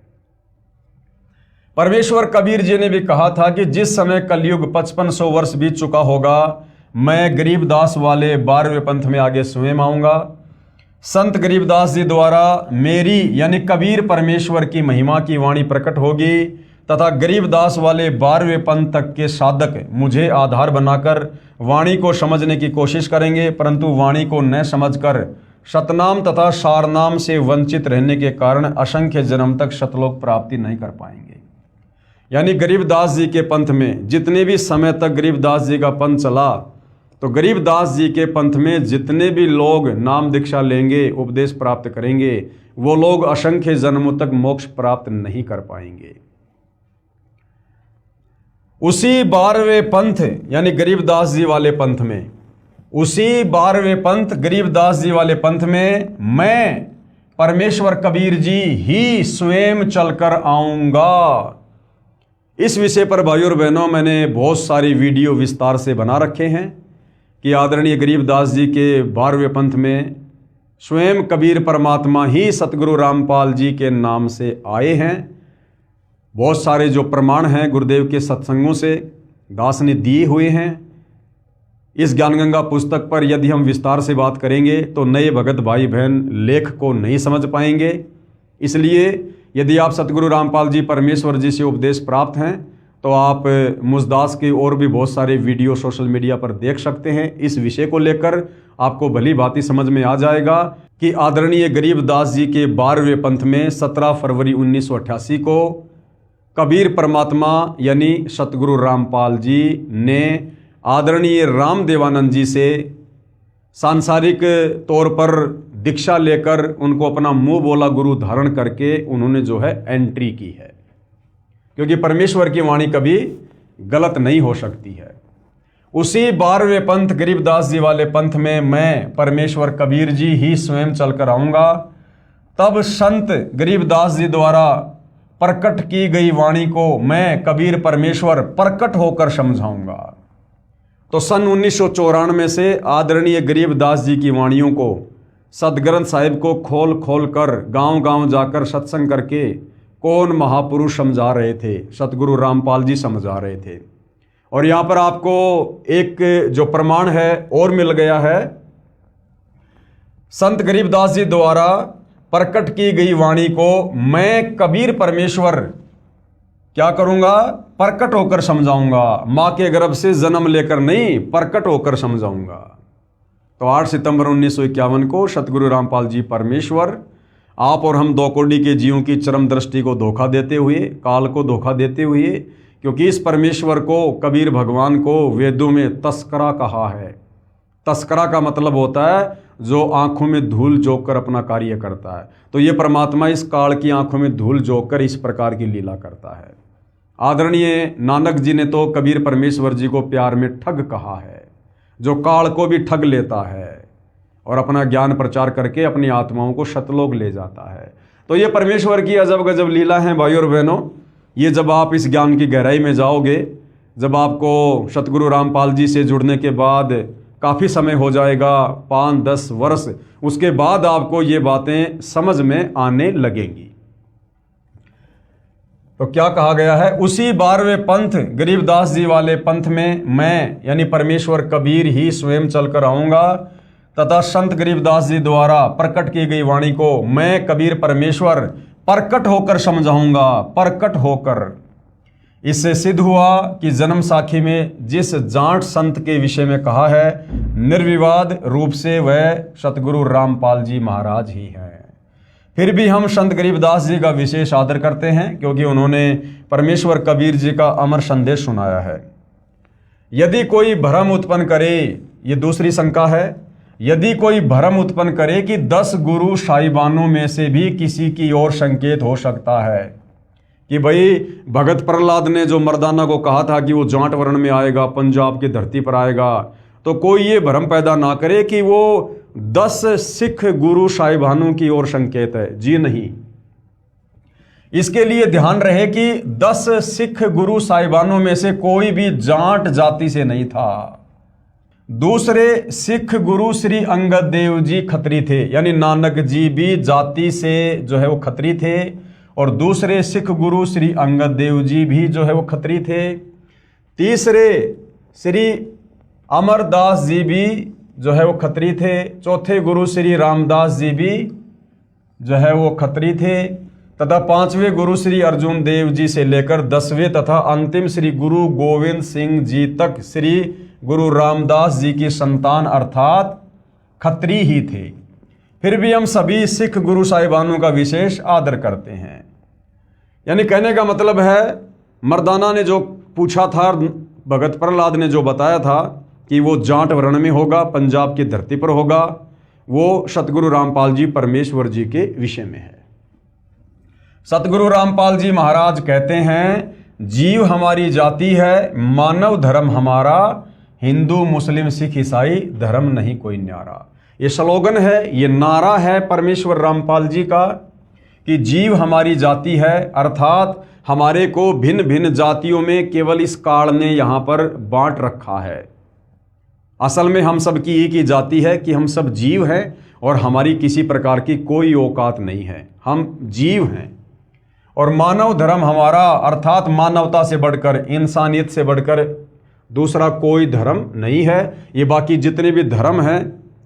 परमेश्वर कबीर जी ने भी कहा था कि जिस समय कलयुग 5500 वर्ष बीत चुका होगा, मैं गरीबदास वाले 12वें पंथ में आगे स्वयं आऊंगा। संत गरीबदास जी द्वारा मेरी यानी कबीर परमेश्वर की महिमा की वाणी प्रकट होगी, तथा गरीबदास वाले 12वें पंथ तक के साधक मुझे आधार बनाकर वाणी को समझने की कोशिश करेंगे, परंतु वाणी को न समझकर शतनाम तथा सारनाम से वंचित रहने के कारण असंख्य जन्म तक शतलोक प्राप्ति नहीं कर पाएंगे। यानी गरीबदास जी के पंथ में जितने भी समय तक गरीबदास जी का पंथ चला, तो गरीबदास जी के पंथ में जितने भी लोग नाम दीक्षा लेंगे, उपदेश प्राप्त करेंगे, वो लोग असंख्य जन्मों तक मोक्ष प्राप्त नहीं कर पाएंगे। उसी 12वें पंथ यानी गरीबदास जी वाले पंथ में, उसी 12वें पंथ गरीबदास जी वाले पंथ में मैं परमेश्वर कबीर जी ही स्वयं चलकर आऊंगा। इस विषय पर भाइयों और बहनों मैंने बहुत सारी वीडियो विस्तार से बना रखे हैं कि आदरणीय गरीबदास जी के 12वें पंथ में स्वयं कबीर परमात्मा ही सतगुरु रामपाल जी के नाम से आए हैं। बहुत सारे जो प्रमाण हैं गुरुदेव के सत्संगों से दास ने दिए हुए हैं। इस ज्ञानगंगा पुस्तक पर यदि हम विस्तार से बात करेंगे तो नए भगत भाई बहन लेख को नहीं समझ पाएंगे। इसलिए यदि आप सतगुरु रामपाल जी परमेश्वर जी से उपदेश प्राप्त हैं तो आप मुझदास के और भी बहुत सारे वीडियो सोशल मीडिया पर देख सकते हैं। इस विषय को लेकर आपको भली भांति समझ में आ जाएगा कि आदरणीय गरीबदास जी के 12वें पंथ में 17 फरवरी 1988 को कबीर परमात्मा यानी सतगुरु रामपाल जी ने आदरणीय रामदेवानंद जी से सांसारिक तौर पर दीक्षा लेकर उनको अपना मुंह बोला गुरु धारण करके उन्होंने जो है एंट्री की है, क्योंकि परमेश्वर की वाणी कभी गलत नहीं हो सकती है। उसी 12वें पंथ गरीबदास जी वाले पंथ में मैं परमेश्वर कबीर जी ही स्वयं चलकर आऊंगा। तब संत गरीबदास जी द्वारा प्रकट की गई वाणी को मैं कबीर परमेश्वर प्रकट होकर समझाऊंगा। तो सन 1994 से आदरणीय गरीबदास जी की वाणियों को सदग्रंथ साहिब को खोल खोल कर गांव-गांव जाकर सत्संग करके कौन महापुरुष समझा रहे थे, सतगुरु रामपाल जी समझा रहे थे। और यहाँ पर आपको एक जो प्रमाण है और मिल गया है, संत गरीबदास जी द्वारा प्रकट की गई वाणी को मैं कबीर परमेश्वर क्या करूंगा, प्रकट होकर समझाऊंगा। मां के गर्भ से जन्म लेकर नहीं, प्रकट होकर समझाऊंगा। तो 8 सितंबर 1951 को सतगुरु रामपाल जी परमेश्वर आप और हम 2 कोटि के जीवों की चरम दृष्टि को धोखा देते हुए, काल को धोखा देते हुए, क्योंकि इस परमेश्वर को कबीर भगवान को वेदों में तस्करा कहा है। तस्करा का मतलब होता है जो आंखों में धूल झोंक कर अपना कार्य करता है। तो ये परमात्मा इस काल की आंखों में धूल झोंक कर इस प्रकार की लीला करता है। आदरणीय नानक जी ने तो कबीर परमेश्वर जी को प्यार में ठग कहा है, जो काल को भी ठग लेता है और अपना ज्ञान प्रचार करके अपनी आत्माओं को शतलोक ले जाता है। तो ये परमेश्वर की अजब गजब लीला है भाइयों और बहनों। ये जब आप इस ज्ञान की गहराई में जाओगे, जब आपको सतगुरु रामपाल जी से जुड़ने के बाद काफ़ी समय हो जाएगा, 5-10 वर्ष, उसके बाद आपको ये बातें समझ में आने लगेंगी। तो क्या कहा गया है, उसी 12वें पंथ गरीबदास जी वाले पंथ में मैं यानी परमेश्वर कबीर ही स्वयं चलकर आऊंगा तथा संत गरीबदास जी द्वारा प्रकट की गई वाणी को मैं कबीर परमेश्वर प्रकट होकर समझाऊंगा। प्रकट होकर, इससे सिद्ध हुआ कि जन्म साखी में जिस जाट संत के विषय में कहा है, निर्विवाद रूप से वह सतगुरु रामपाल जी महाराज ही हैं। फिर भी हम संत गरीबदास जी का विशेष आदर करते हैं, क्योंकि उन्होंने परमेश्वर कबीर जी का अमर संदेश सुनाया है। यदि कोई भ्रम उत्पन्न करे, ये दूसरी शंका है, यदि कोई भ्रम उत्पन्न करे कि 10 गुरु साहिबानों में से भी किसी की ओर संकेत हो सकता है कि भाई भगत प्रहलाद ने जो मर्दाना को कहा था कि वो जाट वर्ण में आएगा, पंजाब की धरती पर आएगा, तो कोई ये भ्रम पैदा ना करे कि वो 10 सिख गुरु साहिबानों की ओर संकेत है। जी नहीं, इसके लिए ध्यान रहे कि 10 सिख गुरु साहिबानों में से कोई भी जाट जाति से नहीं था। दूसरे सिख गुरु श्री अंगद देव जी खत्री थे, यानी नानक जी भी जाति से जो है वो खत्री थे, और दूसरे सिख गुरु श्री अंगद देव जी भी जो है वो खत्री थे। तीसरे श्री अमरदास जी भी जो है वो खत्री थे। चौथे गुरु श्री रामदास जी भी जो है वो खत्री थे, तथा 5वें गुरु श्री अर्जुन देव जी से लेकर 10वें तथा अंतिम श्री गुरु गोविंद सिंह जी तक श्री गुरु रामदास जी की संतान अर्थात खत्री ही थे। फिर भी हम सभी सिख गुरु साहिबानों का विशेष आदर करते हैं। यानी कहने का मतलब है, मर्दाना ने जो पूछा था, भगत प्रहलाद ने जो बताया था कि वो जाट वर्ण में होगा, पंजाब की धरती पर होगा, वो सतगुरु रामपाल जी परमेश्वर जी के विषय में है। सतगुरु रामपाल जी महाराज कहते हैं, जीव हमारी जाति है, मानव धर्म हमारा, हिंदू मुस्लिम सिख ईसाई धर्म नहीं कोई न्यारा। ये स्लोगन है, ये नारा है परमेश्वर रामपाल जी का कि जीव हमारी जाति है, अर्थात हमारे को भिन्न भिन्न जातियों में केवल इस काल ने यहाँ पर बांट रखा है। असल में हम सब की एक ही जाति है कि हम सब जीव हैं और हमारी किसी प्रकार की कोई औकात नहीं है, हम जीव हैं। और मानव धर्म हमारा, अर्थात मानवता से बढ़कर, इंसानियत से बढ़कर दूसरा कोई धर्म नहीं है। ये बाकी जितने भी धर्म हैं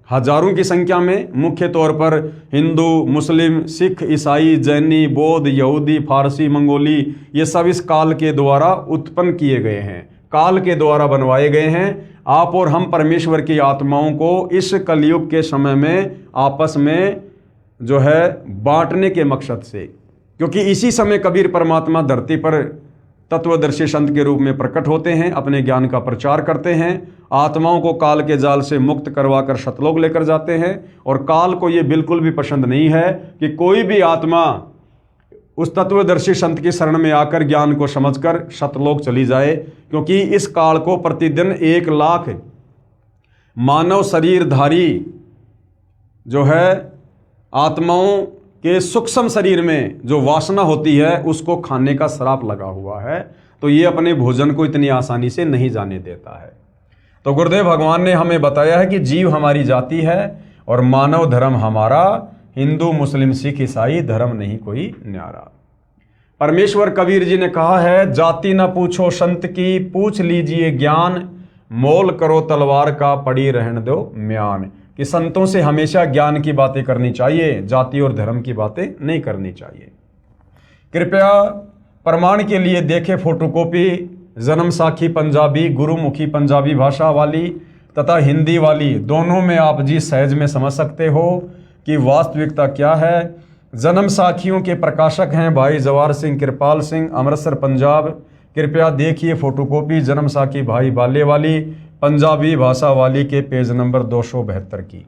हजारों की संख्या में, मुख्य तौर पर हिंदू, मुस्लिम, सिख, ईसाई, जैनी, बौद्ध, यहूदी, फारसी, मंगोली, ये सब इस काल के द्वारा उत्पन्न किए गए हैं, काल के द्वारा बनवाए गए हैं। आप और हम परमेश्वर की आत्माओं को इस कलयुग के समय में आपस में जो है बांटने के मकसद से, क्योंकि इसी समय कबीर परमात्मा धरती पर तत्वदर्शी संत के रूप में प्रकट होते हैं, अपने ज्ञान का प्रचार करते हैं, आत्माओं को काल के जाल से मुक्त करवाकर सतलोक लेकर जाते हैं। और काल को ये बिल्कुल भी पसंद नहीं है कि कोई भी आत्मा उस तत्वदर्शी संत की शरण में आकर ज्ञान को समझकर सतलोक चली जाए, क्योंकि इस काल को प्रतिदिन 1 लाख मानव शरीरधारी जो है आत्माओं के सूक्ष्म शरीर में जो वासना होती है उसको खाने का श्राप लगा हुआ है, तो ये अपने भोजन को इतनी आसानी से नहीं जाने देता है। तो गुरुदेव भगवान ने हमें बताया है कि जीव हमारी जाति है और मानव धर्म हमारा, हिंदू मुस्लिम सिख ईसाई धर्म नहीं कोई न्यारा। परमेश्वर कबीर जी ने कहा है, जाति न पूछो संत की, पूछ लीजिए ज्ञान, मोल करो तलवार का, पड़ी रहने दो म्यान। कि संतों से हमेशा ज्ञान की बातें करनी चाहिए, जाति और धर्म की बातें नहीं करनी चाहिए। कृपया प्रमाण के लिए देखें फोटोकॉपी जन्म साखी पंजाबी, गुरुमुखी पंजाबी भाषा वाली तथा हिंदी वाली, दोनों में आप जी सहज में समझ सकते हो कि वास्तविकता क्या है। जन्म साखियों के प्रकाशक हैं भाई जवाहर सिंह कृपाल सिंह, अमृतसर पंजाब। कृपया देखिए फोटोकॉपी जन्म साखी भाई बाले वाली, पंजाबी भाषा वाली के पेज नंबर 272 की।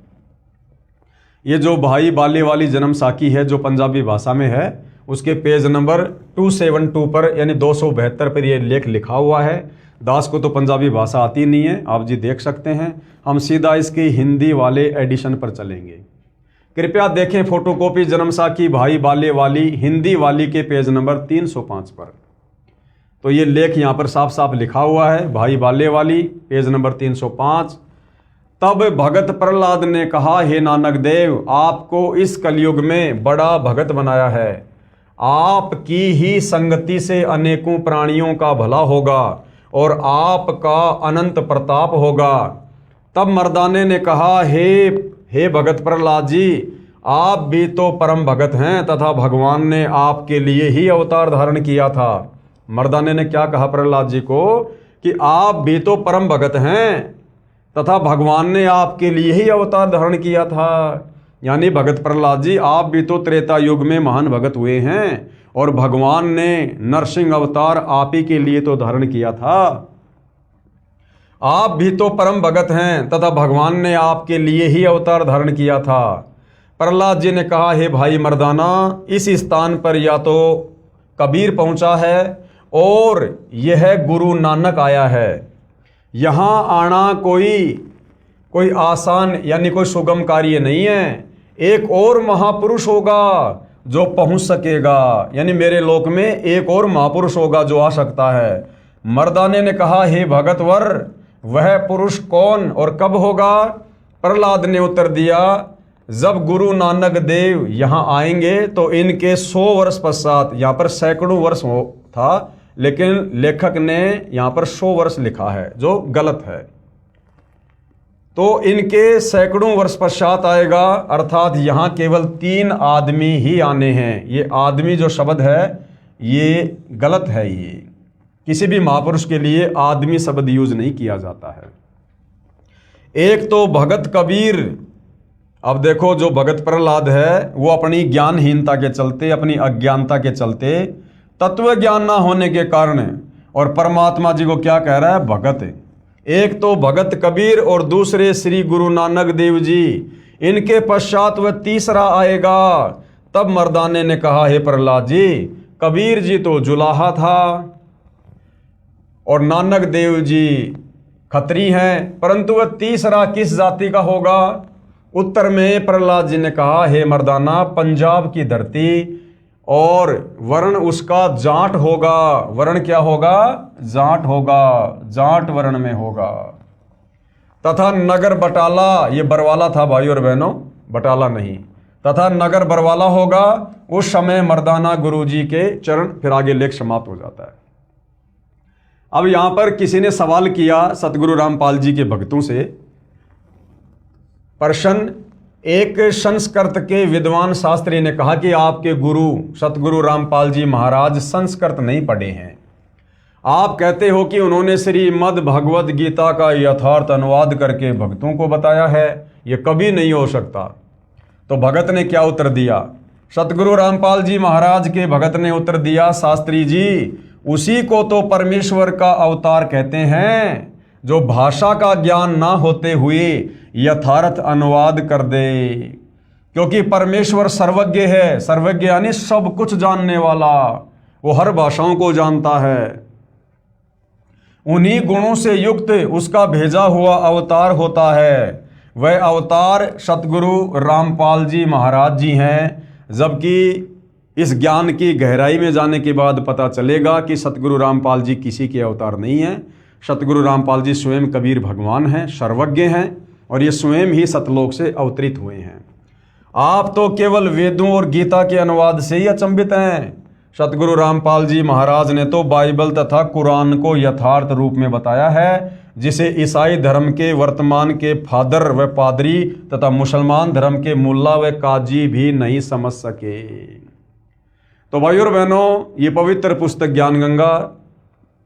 ये जो भाई बाले वाली जन्म साखी है जो पंजाबी भाषा में है, उसके पेज नंबर 272 पर यानी 272 पर ये लेख लिखा हुआ है। दास को तो पंजाबी भाषा आती नहीं है, आप जी देख सकते हैं। हम सीधा इसकी हिंदी वाले एडिशन पर चलेंगे। कृपया देखें फोटोकॉपी जन्म साखी भाई बाले वाली हिंदी वाली के पेज नंबर 305 पर। तो ये लेख यहाँ पर साफ साफ लिखा हुआ है, भाई बाले वाली पेज नंबर 305। तब भगत प्रहलाद ने कहा, हे नानक देव, आपको इस कलयुग में बड़ा भगत बनाया है, आपकी ही संगति से अनेकों प्राणियों का भला होगा और आपका अनंत प्रताप होगा। तब मर्दाने ने कहा, हे भगत प्रहलाद जी, आप भी तो परम भगत हैं तथा भगवान ने आपके लिए ही अवतार धारण किया था। मर्दाने ने क्या कहा प्रहलाद जी को कि आप भी तो परम भगत हैं तथा भगवान ने आपके लिए ही अवतार धारण किया था। यानी भगत प्रहलाद जी, आप भी तो त्रेता युग में महान भगत हुए हैं और भगवान ने नरसिंह अवतार आप ही के लिए तो धारण किया था। आप भी तो परम भगत हैं तथा भगवान ने आपके लिए ही अवतार धारण किया था। प्रहलाद जी ने कहा, हे भाई मर्दाना, इस स्थान पर या तो कबीर पहुंचा है और यह गुरु नानक आया है। यहाँ आना कोई आसान यानी कोई सुगम कार्य नहीं है। एक और महापुरुष होगा जो पहुंच सकेगा, यानी मेरे लोक में एक और महापुरुष होगा जो आ सकता है। मर्दाने ने कहा, हे भगतवर, वह पुरुष कौन और कब होगा? प्रहलाद ने उत्तर दिया, जब गुरु नानक देव यहाँ आएंगे तो इनके 100 वर्ष पश्चात, यहाँ पर सैकड़ों वर्ष था लेकिन लेखक ने यहाँ पर 100 वर्ष लिखा है जो गलत है। तो इनके सैकड़ों वर्ष पश्चात आएगा, अर्थात यहाँ केवल 3 आदमी ही आने हैं। ये आदमी जो शब्द है ये गलत है, ये किसी भी महापुरुष के लिए आदमी शब्द यूज नहीं किया जाता है। एक तो भगत कबीर अब देखो, जो भगत प्रहलाद है वो अपनी ज्ञानहीनता के चलते, अपनी अज्ञानता के चलते, तत्व ज्ञान ना होने के कारण, और परमात्मा जी को क्या कह रहा है? भगत। एक तो भगत कबीर और दूसरे श्री गुरु नानक देव जी, इनके पश्चात वह तीसरा आएगा। तब मर्दाने ने कहा, हे प्रहलाद जी, कबीर जी तो जुलाहा था और नानक देव जी खत्री हैं, परंतु वह तीसरा किस जाति का होगा? उत्तर में प्रहलाद जी ने कहा, हे मर्दाना, पंजाब की धरती, और वर्ण उसका जाट होगा। वर्ण क्या होगा? जाट होगा, जाट वर्ण में होगा। तथा नगर बटाला, ये बरवाला था भाई और बहनों, बटाला नहीं, तथा नगर बरवाला होगा। उस समय मर्दाना गुरुजी के चरण, फिर आगे लेख समाप्त हो जाता है। अब यहां पर किसी ने सवाल किया सतगुरु रामपाल जी के भक्तों से, प्रश्न, एक संस्कृत के विद्वान शास्त्री ने कहा कि आपके गुरु सतगुरु रामपाल जी महाराज संस्कृत नहीं पढ़े हैं। आप कहते हो कि उन्होंने श्रीमद् भगवद गीता का यथार्थ अनुवाद करके भक्तों को बताया है, यह कभी नहीं हो सकता। तो भगत ने क्या उत्तर दिया? सतगुरु रामपाल जी महाराज के भगत ने उत्तर दिया, शास्त्री जी, उसी को तो परमेश्वर का अवतार कहते हैं, जो भाषा का ज्ञान ना होते हुए यथार्थ अनुवाद कर दे। क्योंकि परमेश्वर सर्वज्ञ है, सर्वज्ञ यानी सब कुछ जानने वाला, वो हर भाषाओं को जानता है। उन्हीं गुणों से युक्त उसका भेजा हुआ अवतार होता है। वह अवतार सतगुरु रामपाल जी महाराज जी हैं। जबकि इस ज्ञान की गहराई में जाने के बाद पता चलेगा कि सतगुरु रामपाल जी किसी के अवतार नहीं हैं। सतगुरु रामपाल जी स्वयं कबीर भगवान हैं, सर्वज्ञ हैं, और ये स्वयं ही सतलोक से अवतरित हुए हैं। आप तो केवल वेदों और गीता के अनुवाद से ही अचंभित हैं। सतगुरु रामपाल जी महाराज ने तो बाइबल तथा कुरान को यथार्थ रूप में बताया है, जिसे ईसाई धर्म के वर्तमान के फादर व पादरी तथा मुसलमान धर्म के मुल्ला व काजी भी नहीं समझ सके। तो भाइयों और बहनों, ये पवित्र पुस्तक ज्ञान गंगा,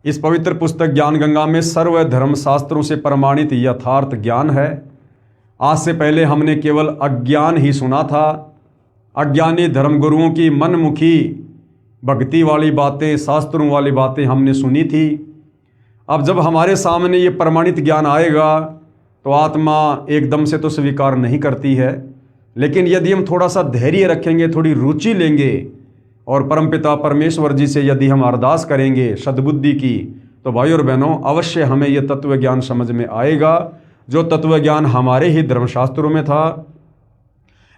इस पवित्र पुस्तक ज्ञान गंगा में सर्व धर्म शास्त्रों से प्रमाणित यथार्थ ज्ञान है। आज से पहले हमने केवल अज्ञान ही सुना था, अज्ञानी धर्मगुरुओं की मनमुखी भक्ति वाली बातें, शास्त्रों वाली बातें हमने सुनी थी। अब जब हमारे सामने ये प्रमाणित ज्ञान आएगा तो आत्मा एकदम से तो स्वीकार नहीं करती है, लेकिन यदि हम थोड़ा सा धैर्य रखेंगे, थोड़ी रुचि लेंगे और परमपिता परमेश्वर जी से यदि हम अरदास करेंगे सद्बुद्धि की, तो भाई और बहनों, अवश्य हमें यह तत्व ज्ञान समझ में आएगा, जो तत्व ज्ञान हमारे ही धर्मशास्त्रों में था।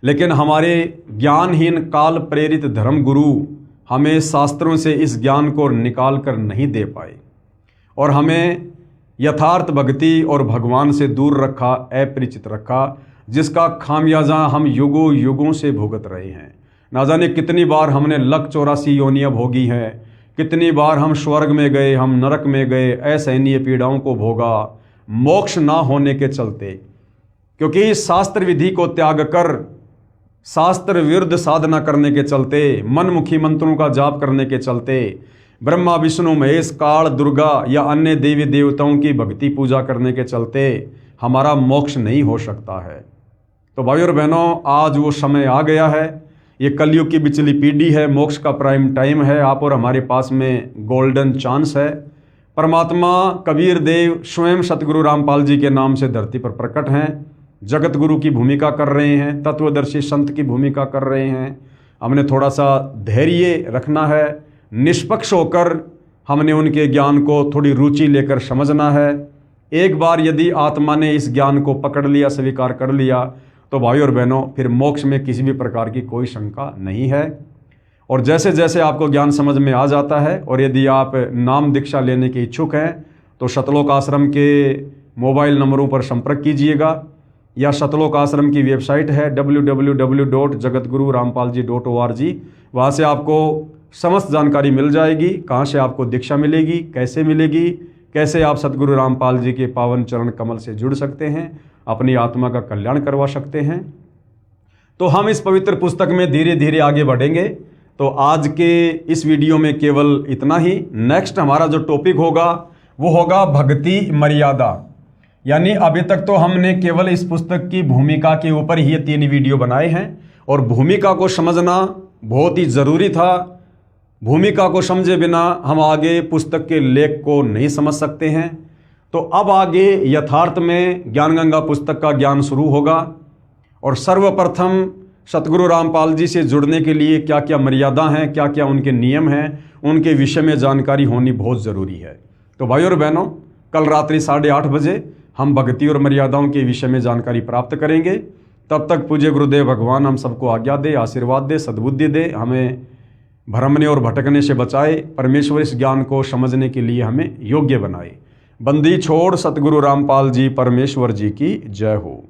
लेकिन हमारे ज्ञानहीन काल प्रेरित धर्म गुरु हमें शास्त्रों से इस ज्ञान को निकाल कर नहीं दे पाए और हमें यथार्थ भक्ति और भगवान से दूर रखा, अपरिचित रखा, जिसका खामियाजा हम युगों युगों से भुगत रहे हैं। ना जाने कितनी बार हमने लक 84 योनियाँ भोगी हैं, कितनी बार हम स्वर्ग में गए, हम नरक में गए, असहनीय पीड़ाओं को भोगा, मोक्ष ना होने के चलते। क्योंकि शास्त्र विधि को त्याग कर शास्त्र विरुद्ध साधना करने के चलते, मनमुखी मंत्रों का जाप करने के चलते, ब्रह्मा विष्णु महेश काल दुर्गा या अन्य देवी देवताओं की भक्ति पूजा करने के चलते हमारा मोक्ष नहीं हो सकता है। तो भाइयों और बहनों, आज वो समय आ गया है। ये कलयुग की बिचली पीढ़ी है, मोक्ष का प्राइम टाइम है। आप और हमारे पास में गोल्डन चांस है। परमात्मा कबीर देव स्वयं सतगुरु रामपाल जी के नाम से धरती पर प्रकट हैं, जगत गुरु की भूमिका कर रहे हैं, तत्वदर्शी संत की भूमिका कर रहे हैं। हमने थोड़ा सा धैर्य रखना है, निष्पक्ष होकर हमने उनके ज्ञान को थोड़ी रुचि लेकर समझना है। एक बार यदि आत्मा ने इस ज्ञान को पकड़ लिया, स्वीकार कर लिया, तो भाई और बहनों, फिर मोक्ष में किसी भी प्रकार की कोई शंका नहीं है। और जैसे जैसे आपको ज्ञान समझ में आ जाता है, और यदि आप नाम दीक्षा लेने के इच्छुक हैं, तो शतलोक आश्रम के मोबाइल नंबरों पर संपर्क कीजिएगा, या शतलोक आश्रम की वेबसाइट है www.jagatgururampalji.org। वहाँ से आपको समस्त जानकारी मिल जाएगी, कहाँ से आपको दीक्षा मिलेगी, कैसे मिलेगी, कैसे आप सतगुरु रामपाल जी के पावन चरण कमल से जुड़ सकते हैं, अपनी आत्मा का कल्याण करवा सकते हैं। तो हम इस पवित्र पुस्तक में धीरे धीरे आगे बढ़ेंगे। तो आज के इस वीडियो में केवल इतना ही। नेक्स्ट हमारा जो टॉपिक होगा वो होगा भक्ति मर्यादा। यानी अभी तक तो हमने केवल इस पुस्तक की भूमिका के ऊपर ही ये 3 वीडियो बनाए हैं और भूमिका को समझना बहुत ही ज़रूरी था। भूमिका को समझे बिना हम आगे पुस्तक के लेख को नहीं समझ सकते हैं। तो अब आगे यथार्थ में ज्ञानगंगा पुस्तक का ज्ञान शुरू होगा और सर्वप्रथम सतगुरु रामपाल जी से जुड़ने के लिए क्या क्या मर्यादा हैं, क्या क्या उनके नियम हैं, उनके विषय में जानकारी होनी बहुत ज़रूरी है। तो भाई और बहनों, कल रात्रि 8:30 बजे हम भक्ति और मर्यादाओं के विषय में जानकारी प्राप्त करेंगे। तब तक पूज्य गुरुदेव भगवान हम सबको आज्ञा दे, आशीर्वाद दे, सद्बुद्धि दे, हमें भ्रमने और भटकने से बचाए, परमेश्वर इस ज्ञान को समझने के लिए हमें योग्य बनाए। बंदी छोड़ सतगुरु रामपाल जी परमेश्वर जी की जय हो।